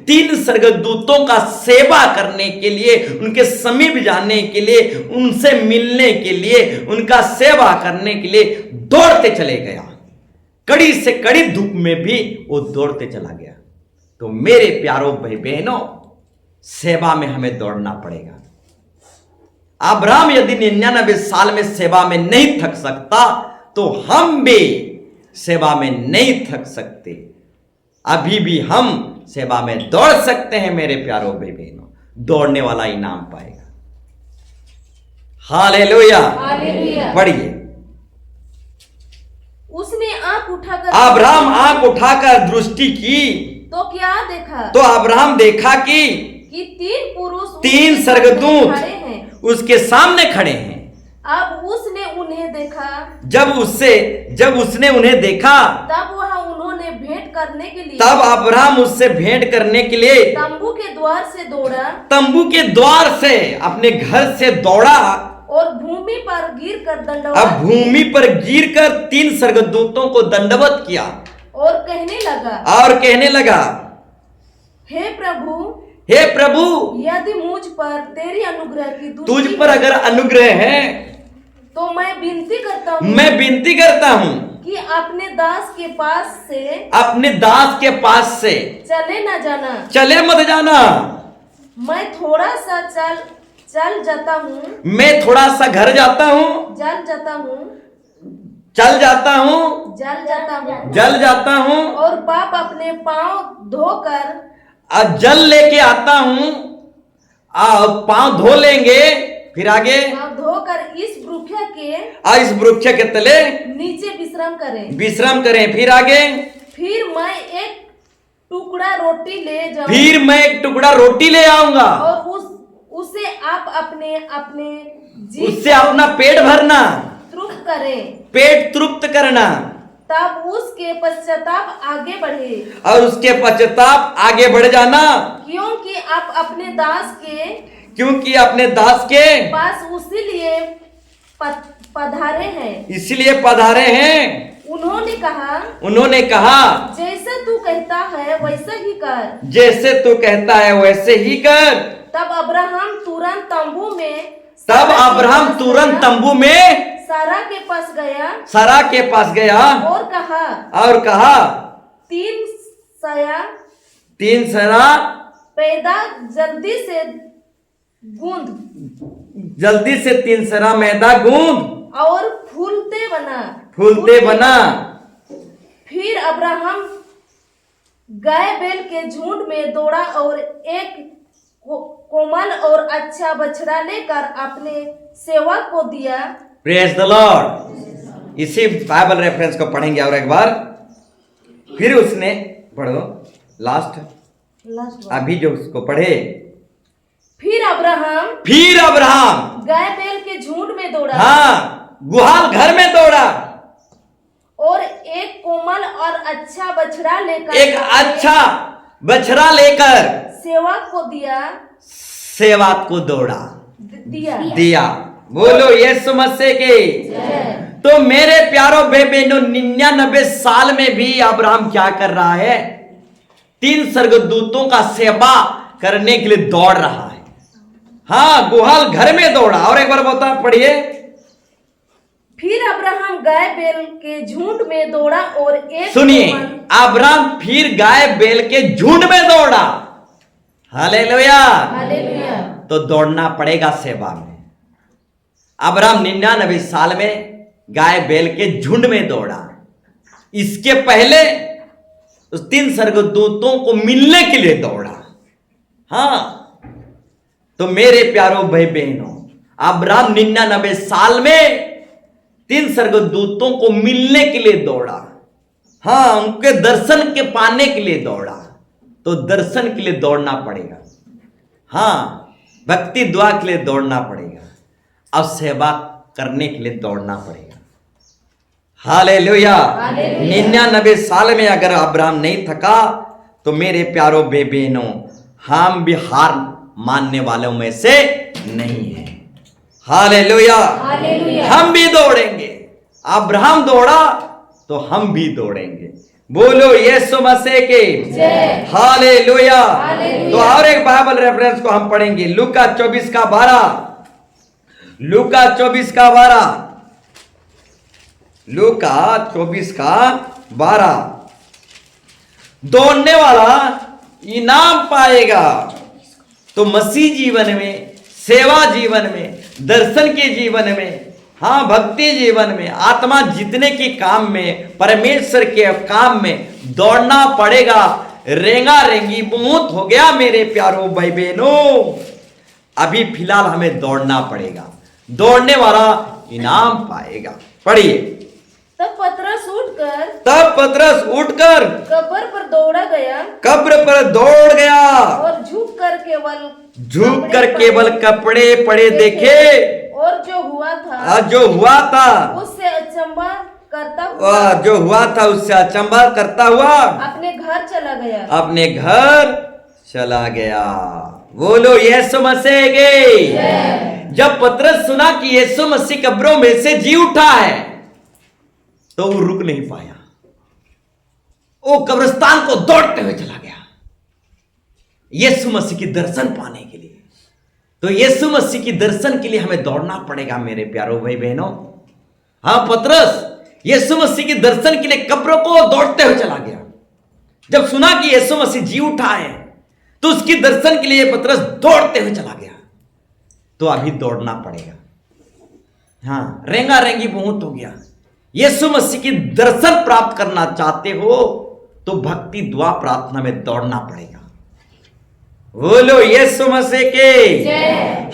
3 स्वर्गदूतों का सेवा करने के लिए, उनके समीप जाने के लिए, उनसे मिलने के लिए, उनका सेवा करने के लिए दौड़ते चले गया। कड़ी से कड़ी धूप में भी वो दौड़ते चला गया। तो मेरे प्यारो भाई बहनों, सेवा में हमें दौड़ना पड़ेगा। अब्राहम यदि 99 साल में सेवा में नहीं थक सकता, तो हम भी सेवा में नहीं थक सकते। अभी भी हम सेवा में दौड़ सकते हैं मेरे प्यारो भाई बहनों। दौड़ने वाला इनाम पाएगा। हालेलुया। हालेलुया। पढ़िए। उसने आंख उठाकर अब्राहम आंख उठाकर दृष्टि की, तो क्या देखा तो अब्राहम देखा कि 3 पुरुष 3 उसके स्वर्गदूत खड़े हैं। उसके सामने खड़े हैं। अब उसने उन्हें देखा, जब उसने उन्हें देखा, तब वह उन्होंने भेंट करने के लिए तब अब्राहम उससे भेंट करने के लिए तंबू के द्वार से दौड़ा तंबू के द्वार से अपने घर से दौड़ा। और भूमि पर गिर कर अब दंडवत भूमि पर गिरकर 3 स्वर्गदूतों को दंडवत किया और कहने लगा, हे प्रभु, प्रभु, यदि मुझ पर तेरी अनुग्रह की तुझ दृष्टि पर अगर अनुग्रह है तो मैं विनती करता हूँ कि अपने दास के पास से चले न जाना, चले मत जाना। मैं थोड़ा सा चल जाता हूँ, मैं थोड़ा सा घर जाता हूँ, जल जाता हूँ, जल जाता हूँ और बाप अपने पांव धोकर जल लेके आता हूँ, पांव धो लेंगे, फिर आगे पांव धोकर इस वृक्ष के तले नीचे विश्राम करें, फिर आगे फिर मैं एक टुकड़ा रोटी ले जाऊं फिर मैं एक टुकड़ा रोटी ले आऊंगा और उसे आप अपने जी उससे अपना पेट भरना, तृप्त करें, पेट तृप्त करना, तब उसके पश्चाताप आगे बढ़े, और उसके पश्चाताप आगे बढ़ जाना, क्योंकि आप अपने दास के पास इसलिए पधारे हैं। उन्होंने कहा, जैसा तू कहता है वैसा ही कर। जैसे तू कहता है वैसे ही कर। तब अब्राहम तुरंत तंबू में सारा के पास गया और कहा 3 सरा पैदा जल्दी से 3 सरा मैदा गूंद और फूलते बना। फिर अब्राहम गाय बैल के झुंड में दौड़ा और एक कोमल और अच्छा बछड़ा लेकर अपने सेवक को दिया। Praise the Lord. इसी बाइबल रेफरेंस को पढ़ेंगे और एक बार। फिर उसने पढ़ो लास्ट अभी जो उसको पढ़े। फिर अब्राहम गाय बैल के झुंड में दौड़ा, हाँ, गुहाल घर में दौड़ा और एक कोमल और अच्छा बछड़ा लेकर सेवक को दौड़ा दिया। बोलो यीशु मसीह के। तो मेरे प्यारो बहनों, 99 साल में भी अब्राहम क्या कर रहा है? 3 स्वर्गदूतों का सेवा करने के लिए दौड़ रहा है। हाँ, गुहाल घर में दौड़ा। और एक बार बता पढ़िए। फिर अब्राहम गाय बैल के झुंड में दौड़ा और एक सुनिए, अब्राहम फिर गाय बैल के झुंड में दौड़ा। हालेलुया। तो दौड़ना पड़ेगा सेवा में। अब्राहम 99 साल में गाय बैल के झुंड में दौड़ा। इसके पहले उस 3 स्वर्गदूतों को मिलने के लिए दौड़ा। हाँ, तो मेरे प्यारो भाई बहनों, अब्राहम 99 साल में 3 स्वर्गदूतों को मिलने के लिए दौड़ा। हाँ, उनके दर्शन के पाने के लिए दौड़ा। तो दर्शन के लिए दौड़ना पड़ेगा। हाँ, भक्ति दुआ के लिए दौड़ना पड़ेगा और सेवा करने के लिए दौड़ना पड़ेगा। हालेलुया। 99 साल में अगर अब्राहम नहीं थका तो मेरे प्यारो बहनों, हम भी हार मानने वालों में से नहीं है। हालेलुया। हम भी दौड़ेंगे। अब्राहम दौड़ा तो हम भी दौड़ेंगे। बोलो यीशु मसीह के हालेलुया। तो और एक बाइबल रेफरेंस को हम पढ़ेंगे। लूका 24 का 12। लूका 24 का 12। दौड़ने वाला इनाम पाएगा। तो मसीह जीवन में, सेवा जीवन में, दर्शन के जीवन में, हाँ, भक्ति जीवन में, आत्मा जीतने के काम में, परमेश्वर के काम में दौड़ना पड़ेगा। रेंगा रेंगी बहुत हो गया मेरे प्यारो भाई बहनों। अभी फिलहाल हमें दौड़ना पड़ेगा। दौड़ने वाला इनाम पाएगा। पढ़िए। तब पतरस उठकर कब्र पर दौड़ गया और झुक कर केवल कपड़े पड़े देखे और जो हुआ था और जो हुआ था उससे अचंभा करता हुआ और जो हुआ था उससे अचंभा करता हुआ अपने घर चला गया। अपने घर चला गया। बोलो यीशु मसीह के। जब पतरस सुना कि यीशु मसीह कब्रों में से जी उठा है तो वो रुक नहीं पाया, वो कब्रिस्तान को दौड़ते हुए चला गया यीशु मसीह की दर्शन पाने के लिए। तो यीशु मसीह की दर्शन के लिए हमें दौड़ना पड़ेगा मेरे प्यारो भाई बहनों। हाँ, पतरस यीशु मसीह के दर्शन के लिए कब्रों को दौड़ते हुए चला गया। जब सुना कि यीशु मसीह जी उठा है तो उसकी दर्शन के लिए पतरस दौड़ते हुए चला गया। तो अभी दौड़ना पड़ेगा। हाँ, रेंगा रेंगी बहुत हो गया। यीशु मसीह की दर्शन प्राप्त करना चाहते हो तो भक्ति दुआ प्रार्थना में दौड़ना पड़ेगा। बोलो यीशु मसीह के।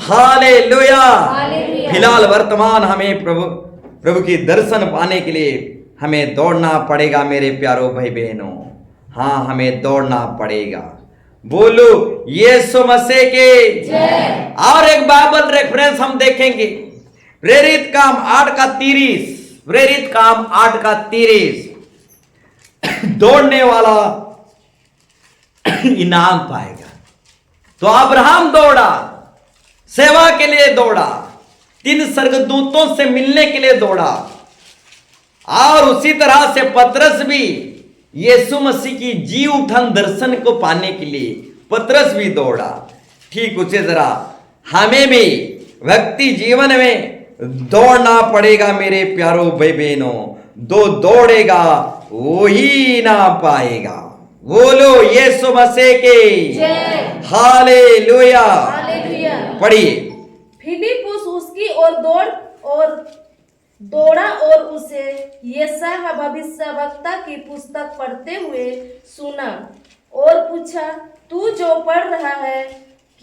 हालेलुया। हालेलुया। फिलहाल वर्तमान हमें प्रभु की दर्शन पाने के लिए हमें दौड़ना पड़ेगा मेरे प्यारो भाई बहनों। हाँ, हमें दौड़ना पड़ेगा। बोलो यीशु मसीह के। और एक बाइबल रेफरेंस हम देखेंगे, प्रेरित काम 8:30। प्रेरित काम 8:30। दौड़ने वाला इनाम पाएगा। तो अब्राहम दौड़ा, सेवा के लिए दौड़ा, 3 स्वर्गदूतों से मिलने के लिए दौड़ा, और उसी तरह से पतरस भी यीशु मसीह की जी उठन दर्शन को पाने के लिए पतरस भी दौड़ा। ठीक उसी तरह हमें भी भक्ति जीवन में दौड़ना पड़ेगा मेरे प्यारो भाई बहनों। दो दौड़ेगा वही ना पाएगा। बोलो यीशु मसीह के। हालेलुया। हालेलुया। पढ़िए। फिलिपुस उसकी ओर दौड़ा और उसे यशायाह भविष्यवक्ता की पुस्तक पढ़ते हुए सुना और पूछा, तू जो पढ़ रहा है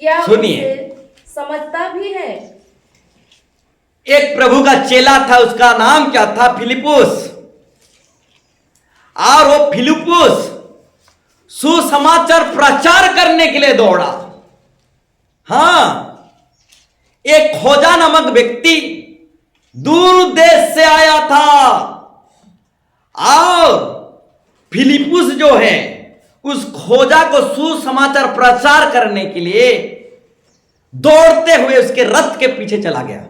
क्या सुनिए। उसे समझता भी है? एक प्रभु का चेला था, उसका नाम क्या था? फिलिपुस। और वो फिलिपुस सुसमाचार प्रचार करने के लिए दौड़ा। हां, एक खोजा नामक व्यक्ति दूर देश से आया था और फिलिपुस जो है उस खोजा को सुसमाचार प्रचार करने के लिए दौड़ते हुए उसके रथ के पीछे चला गया।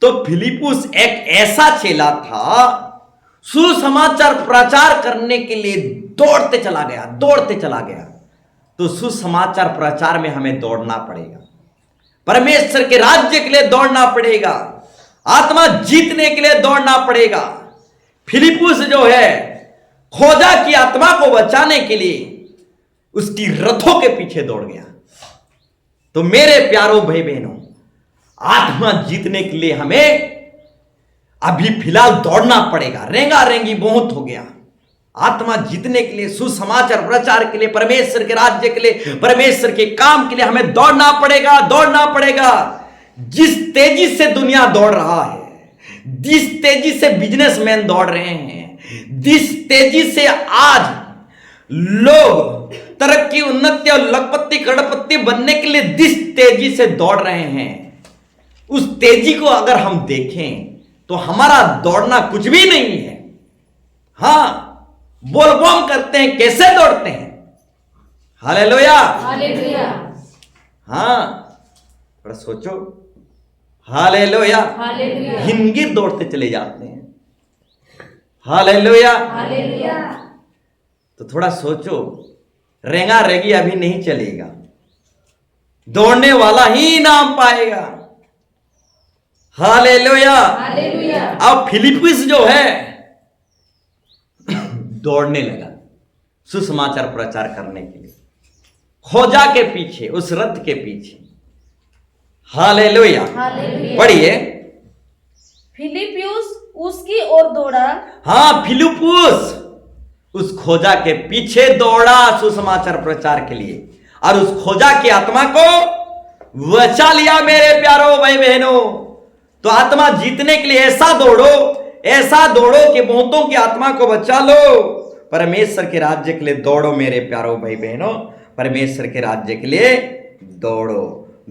तो फिलिपुस एक ऐसा चेला था, सुसमाचार प्रचार करने के लिए दौड़ते चला गया। तो सुसमाचार प्रचार में हमें दौड़ना पड़ेगा, परमेश्वर के राज्य के लिए दौड़ना पड़ेगा, आत्मा जीतने के लिए दौड़ना पड़ेगा। फिलिपुस जो है खोजा की आत्मा को बचाने के लिए उसकी रथों के पीछे दौड़ गया। तो मेरे प्यारो भाई बहनों, आत्मा जीतने के लिए हमें अभी फिलहाल दौड़ना पड़ेगा। रेंगा रेंगी बहुत हो गया। आत्मा जीतने के लिए, सुसमाचार प्रचार के लिए, परमेश्वर के राज्य के लिए, परमेश्वर के काम के लिए हमें दौड़ना पड़ेगा। जिस तेजी से दुनिया दौड़ रहा है, जिस तेजी से बिजनेसमैन दौड़ रहे हैं, जिस तेजी से आज लोग तरक्की, उन्नति और लखपति करोड़पति बनने के लिए जिस तेजी से दौड़ रहे हैं, उस तेजी को अगर हम देखें तो हमारा दौड़ना कुछ भी नहीं है। हां, बोलबम करते हैं, कैसे दौड़ते हैं? हालेलुया। हालेलुया। हाँ, थोड़ा सोचो। हालेलुया। हालेलुया। हिमगिर दौड़ते चले जाते हैं। हालेलुया। हालेलुया। तो थोड़ा सोचो, रेंगा रेगी अभी नहीं चलेगा, दौड़ने वाला ही इनाम पाएगा। हालेलुया। हालेलुया। अब फिलिपुस जो है दौड़ने लगा सुसमाचार प्रचार करने के लिए, खोजा के पीछे, उस रथ के पीछे। हालेलुया। हालेलुया। पढ़िए। फिलिपुस उसकी ओर दौड़ा। हाँ, फिलिपुस उस खोजा के पीछे दौड़ा सुसमाचार प्रचार के लिए, और उस खोजा की आत्मा को बचा लिया। मेरे प्यारो भाई बहनों, तो आत्मा जीतने के लिए ऐसा दौड़ो कि बहुतों की आत्मा को बचा लो। परमेश्वर के राज्य के लिए दौड़ो मेरे प्यारो भाई बहनों, परमेश्वर के राज्य के लिए दौड़ो।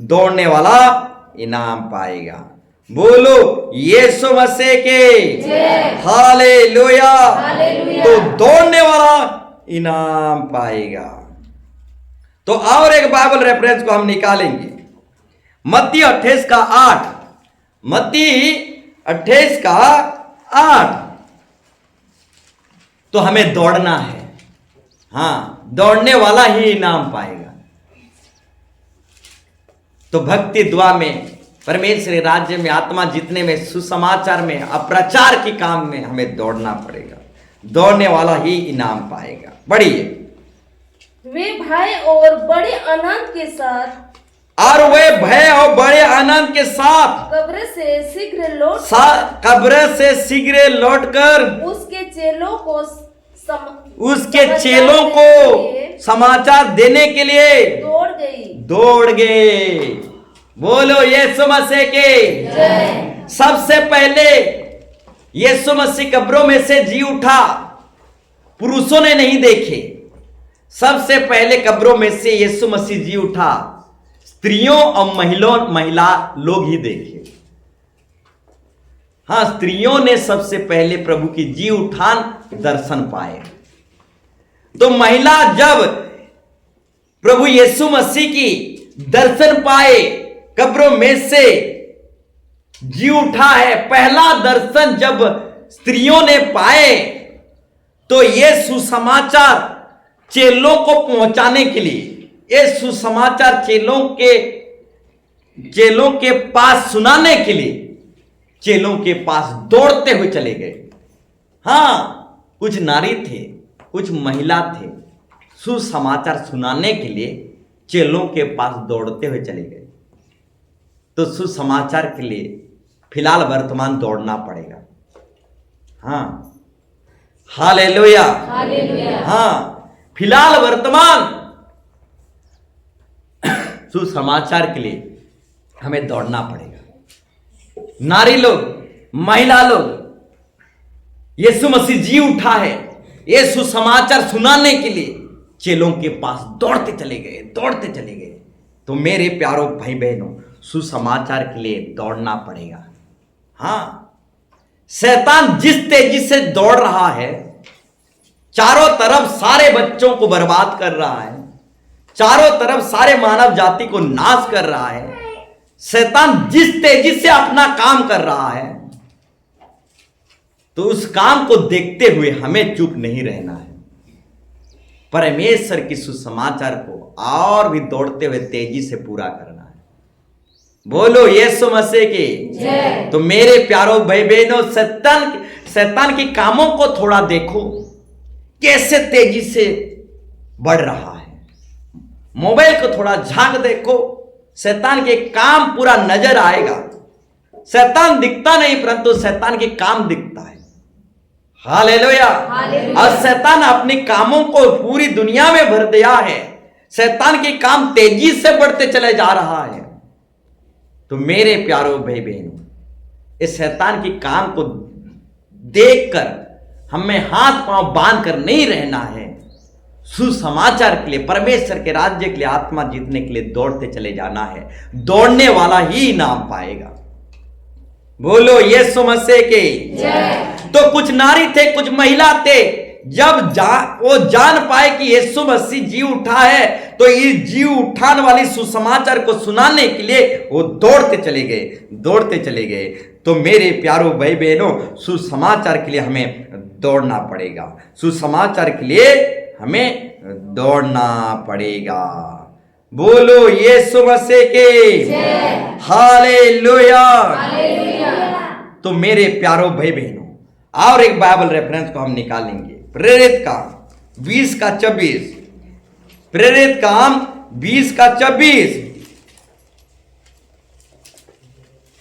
दौड़ने वाला इनाम पाएगा। बोलो यीशु मसीह के हालेलुया। तो दौड़ने वाला इनाम पाएगा। तो और एक बाइबल रेफरेंस को हम निकालेंगे, मत्ती 28 का 8। मत्ती 28 का 8। तो हमें दौड़ना है। हाँ, दौड़ने वाला ही इनाम पाएगा। तो भक्ति दुआ में, परमेश्वर राज्य में, आत्मा जीतने में, सुसमाचार में, अप्रचार के काम में हमें दौड़ना पड़ेगा। दौड़ने वाला ही इनाम पाएगा। बढ़िए। वे भय और बड़े आनंद के साथ, और वे भय और बड़े आनंद के साथ कब्र से शीघ्र लौटकर उसके चेलों को समाचार देने के लिए दौड़ गए। बोलो यीशु मसीह के। सबसे पहले यीशु मसीह कब्रों में से जी उठा, पुरुषों ने नहीं देखे। सबसे पहले कब्रों में से यीशु मसीह जी उठा, स्त्रियों और महिला लोग ही देखे। हाँ, स्त्रियों ने सबसे पहले प्रभु की जी उठान दर्शन पाए। तो महिला जब प्रभु यीशु मसीह की दर्शन पाए, कब्रों में से जी उठा है, पहला दर्शन जब स्त्रियों ने पाए, तो यह सुसमाचार चेलों को पहुंचाने के लिए, ये सुसमाचार चेलों के पास सुनाने के लिए चेलों के पास दौड़ते हुए चले गए। हाँ, कुछ नारी थे, कुछ महिला थे, सुसमाचार सुनाने के लिए चेलों के पास दौड़ते हुए चले गए। तो सुसमाचार के लिए फिलहाल वर्तमान दौड़ना पड़ेगा। हाँ, हालेलुया। हाँ, फिलहाल वर्तमान सुसमाचार के लिए हमें दौड़ना पड़ेगा। नारी लोग, महिला लोग, यीशु मसीह जी उठा है, ये सुसमाचार सुनाने के लिए चेलों के पास दौड़ते चले गए। तो मेरे प्यारों भाई बहनों, सुसमाचार के लिए दौड़ना पड़ेगा। हाँ, शैतान जिस तेजी से दौड़ रहा है, चारों तरफ सारे बच्चों को बर्बाद कर रहा है, चारों तरफ सारे मानव जाति को नाश कर रहा है, शैतान जिस तेजी से अपना काम कर रहा है, तो उस काम को देखते हुए हमें चुप नहीं रहना है। परमेश्वर की सुसमाचार को और भी दौड़ते हुए तेजी से पूरा करना है। बोलो यीशु मसीह की। तो मेरे प्यारों भाई बहनों, शैतान के कामों को थोड़ा देखो, कैसे तेजी से बढ़ रहा है। मोबाइल को थोड़ा झांक देखो, शैतान के काम पूरा नजर आएगा। शैतान दिखता नहीं, परंतु शैतान के काम दिखता है। हालेलुया। और शैतान अपने कामों को पूरी दुनिया में भर दिया है। शैतान के काम तेजी से बढ़ते चले जा रहा है। तो मेरे प्यारों भाई बहनों, इस शैतान के काम को देखकर हमें हाथ पांव बांध कर नहीं रहना है। सुसमाचार के लिए, परमेश्वर के राज्य के लिए, आत्मा जीतने के लिए दौड़ते चले जाना है। दौड़ने वाला ही इनाम पाएगा। बोलो यीशु मसीह के। तो कुछ नारी थे, कुछ महिला थे, जब वो जान पाए कि यीशु मसीह जी उठा है, तो ये जी उठाने वाली सुसमाचार को सुनाने के लिए वो दौड़ते चले गए। तो मेरे प्यारों भाई बहनों, सुसमाचार के लिए हमें दौड़ना पड़ेगा। सुसमाचार के लिए हमें दौड़ना पड़ेगा। बोलो यीशु मसीह के हालेलुया। तो मेरे प्यारों भाई बहनों, और एक बाइबल रेफरेंस को हम निकालेंगे, प्रेरित काम 20 का 24। प्रेरित काम 20 का 24।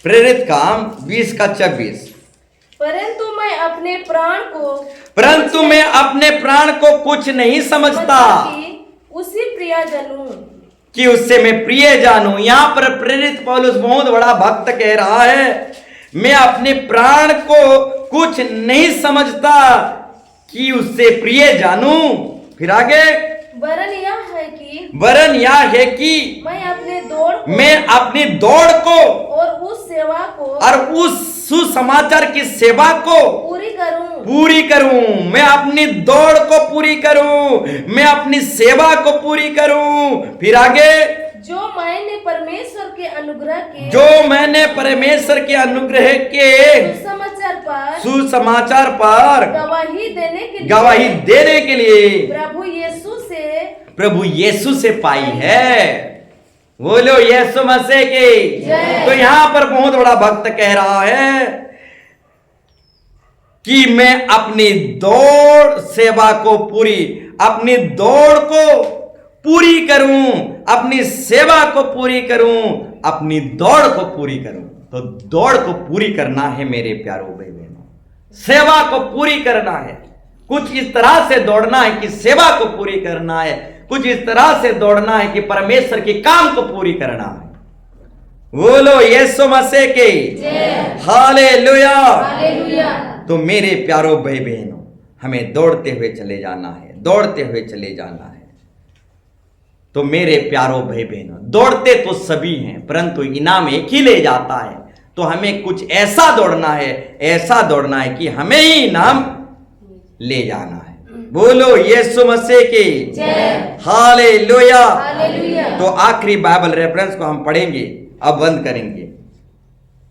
प्रेरित काम 20 का 24। परंतु मैं अपने प्राण को कुछ नहीं समझता उसी कि उससे मैं प्रिय जानूं। यहां पर प्रेरित पौलुस बहुत बड़ा भक्त कह रहा है, मैं अपने प्राण को कुछ नहीं समझता कि उससे प्रिय जानूं। फिर आगे, वरन यह है कि वरन यह है कि मैं अपनी दौड़ को और उस सुसमाचार की सेवा को पूरी करूं। मैं अपनी दौड़ को पूरी करूं, मैं अपनी सेवा को पूरी करूं। फिर आगे, जो मैंने परमेश्वर के अनुग्रह के सुसमाचार पर गवाही देने के लिए प्रभु यीशु से पाई है। बोलो यीशु मसीह की। तो यहां पर बहुत बड़ा भक्त कह रहा है कि मैं अपनी दौड़ सेवा को अपनी दौड़ को पूरी करूं, अपनी सेवा को पूरी करूं, अपनी दौड़ को पूरी करूं। तो दौड़ को पूरी करना है मेरे प्यारों भाई बहनों, सेवा को पूरी करना है। कुछ इस तरह से दौड़ना है कि सेवा को पूरी करना है, कुछ इस तरह से दौड़ना है कि परमेश्वर के काम को पूरी करना है। बोलो यीशु मसीह की हालेलुया। तो मेरे प्यारों भाई बहनों, हमें दौड़ते हुए चले जाना है, दौड़ते हुए चले जाना है। तो मेरे प्यारों भाई बहनों, दौड़ते तो सभी हैं, परंतु इनाम एक ही ले जाता है। तो हमें कुछ ऐसा दौड़ना है, ऐसा दौड़ना है कि हमें ही इनाम ले जाना है। बोलो यीशु मसीह की हालेलुया। तो आखिरी बाइबल रेफरेंस को हम पढ़ेंगे, अब बंद करेंगे।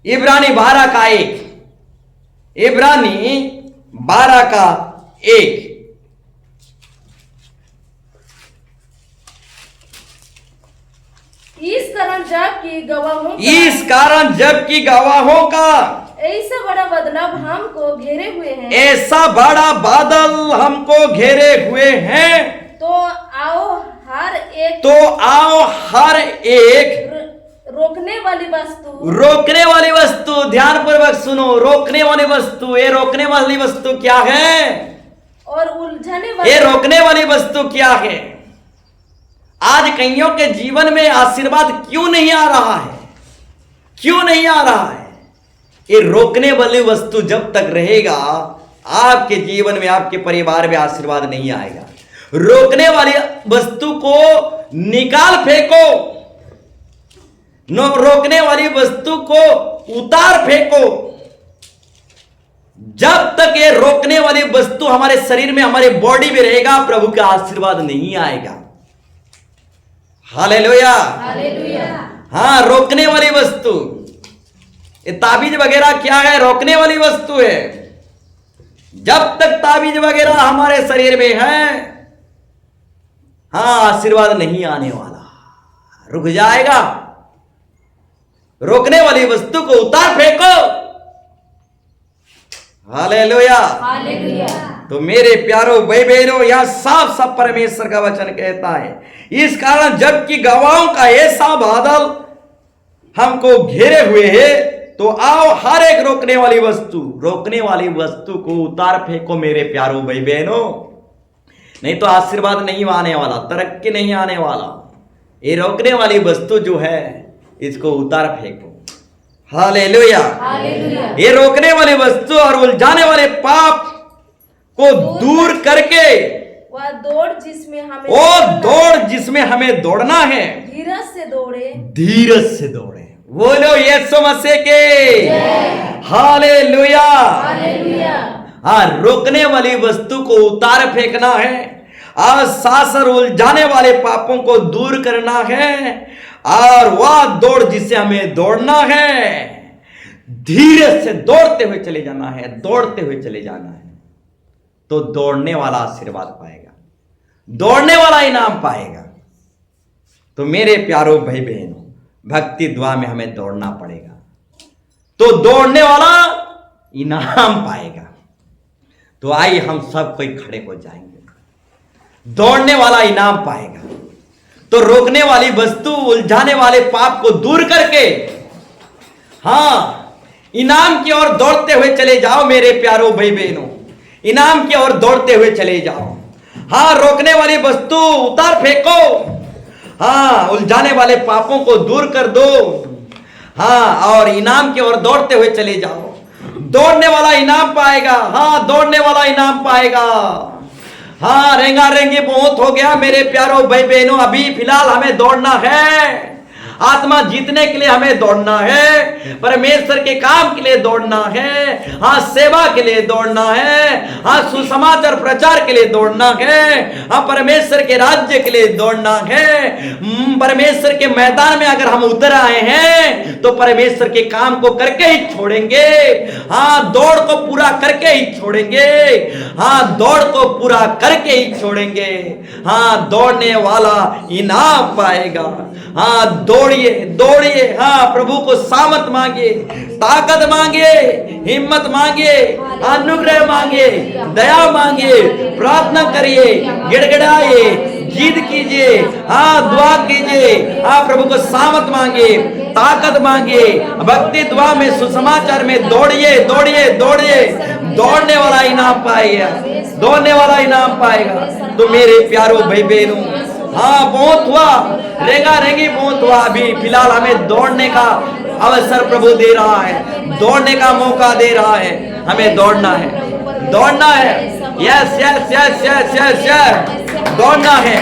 इब्रानी 12 का 1, इब्रानी 12 का 1। इस कारण जबकि गवाहों का ऐसा बड़ा बदलाव हमको घेरे हुए हैं, ऐसा बड़ा बादल हमको घेरे हुए हैं। तो आओ हर एक रोकने वाली वस्तु ध्यानपूर्वक सुनो। रोकने वाली वस्तु, ये रोकने वाली वस्तु क्या है? और उलझने ये रोकने वाली वस्तु क्या है? आज कईयों के जीवन में आशीर्वाद क्यों नहीं आ रहा है? क्यों नहीं आ रहा है? ये रोकने वाली वस्तु जब तक रहेगा, आपके जीवन में, आपके परिवार में आशीर्वाद नहीं आएगा। रोकने वाली वस्तु को निकाल फेंको, रोकने वाली वस्तु को उतार फेंको। जब तक ये रोकने वाली वस्तु हमारे शरीर में, हमारे बॉडी में रहेगा, प्रभु का आशीर्वाद नहीं आएगा। हालेलुया। हाँ, रोकने वाली वस्तु, ये ताबीज वगैरह क्या है? रोकने वाली वस्तु है। जब तक ताबीज वगैरह हमारे शरीर में है, हाँ, आशीर्वाद नहीं आने वाला, रुक जाएगा। रोकने वाली वस्तु को उतार फेंको। हालेलुया। तो मेरे प्यारों भाई बहनों, यह साफ साफ परमेश्वर का वचन कहता है, इस कारण जबकि गवाहों का ऐसा बादल हमको घेरे हुए है, तो आओ हर एक रोकने वाली वस्तु को उतार फेंको मेरे प्यारों भाई बहनों। नहीं तो आशीर्वाद नहीं आने वाला, तरक्की नहीं आने वाला। ये रोकने वाली वस्तु जो है, इसको उतार फेंको। हालेलुया। ये रोकने वाली वस्तु और उलझाने वाले पाप को दूर करके वो दौड़ जिसमें हमें दौड़ना है, धीरज से दौड़े। बोलो यीशु मसीह के हालेलुया। हाँ, रोकने वाली वस्तु को उतार फेंकना है, और सासर उलझाने वाले पापों को दूर करना है, और वह दौड़ जिसे हमें दौड़ना है, धीरे से दौड़ते हुए चले जाना है, दौड़ते हुए चले जाना है। तो दौड़ने वाला आशीर्वाद पाएगा, दौड़ने वाला इनाम पाएगा। तो मेरे प्यारों भाई बहनों, भक्ति दुआ में हमें दौड़ना पड़ेगा, तो दौड़ने वाला इनाम पाएगा। तो आइए हम सब कोई खड़े हो जाएंगे। दौड़ने वाला इनाम पाएगा, तो रोकने वाली वस्तु, उलझाने वाले पाप को दूर करके, हाँ, इनाम की ओर दौड़ते हुए चले जाओ मेरे प्यारों भाई बहनों, इनाम की ओर दौड़ते हुए चले जाओ। हाँ, रोकने वाली वस्तु उतार फेंको, हाँ, उलझाने वाले पापों को दूर कर दो, हाँ, और इनाम की ओर दौड़ते हुए चले जाओ। दौड़ने वाला इनाम पाएगा, हाँ, दौड़ने वाला इनाम पाएगा। हाँ, रेंगा रेंगी बहुत हो गया मेरे प्यारों भाई बहनों। अभी फिलहाल हमें दौड़ना है, आत्मा जीतने के लिए हमें दौड़ना है, परमेश्वर के काम के लिए दौड़ना है, हाँ सेवा के लिए दौड़ना है, हाँ सुसमाचार प्रचार के लिए दौड़ना है, हाँ परमेश्वर के राज्य के लिए दौड़ना है। परमेश्वर के मैदान में अगर हम उतर आए हैं तो परमेश्वर के काम को करके ही छोड़ेंगे, हाँ दौड़ को पूरा करके ही छोड़ेंगे, हाँ दौड़ को पूरा करके ही छोड़ेंगे। हाँ दौड़ने वाला इनाम पाएगा। हाँ दौड़िए दौड़िए, हाँ प्रभु को सामर्थ मांगिए, ताकत मांगिए, हिम्मत मांगिए, अनुग्रह मांगिए, दया मांगिए, प्रार्थना करिए, गिड़गिड़ाइए, जिद कीजिए, हाँ दुआ कीजिए, हाँ प्रभु को सामर्थ मांगिए, ताकत मांगिए, भक्ति दुआ में सुसमाचार में दौड़िए दौड़िए दौड़िए। दौड़ने वाला इनाम पाएगा, दौड़ने वाला इनाम पाएगा। तो मेरे प्यारों भाई बहनों, हाँ बहुत हुआ, रेंगा रेंगी बहुत हुआ। अभी फिलहाल हमें दौड़ने का अवसर प्रभु दे रहा है, दौड़ने का मौका दे रहा है। हमें दौड़ना है, दौड़ना है। Yes yes yes yes yes yes, दौड़ना है।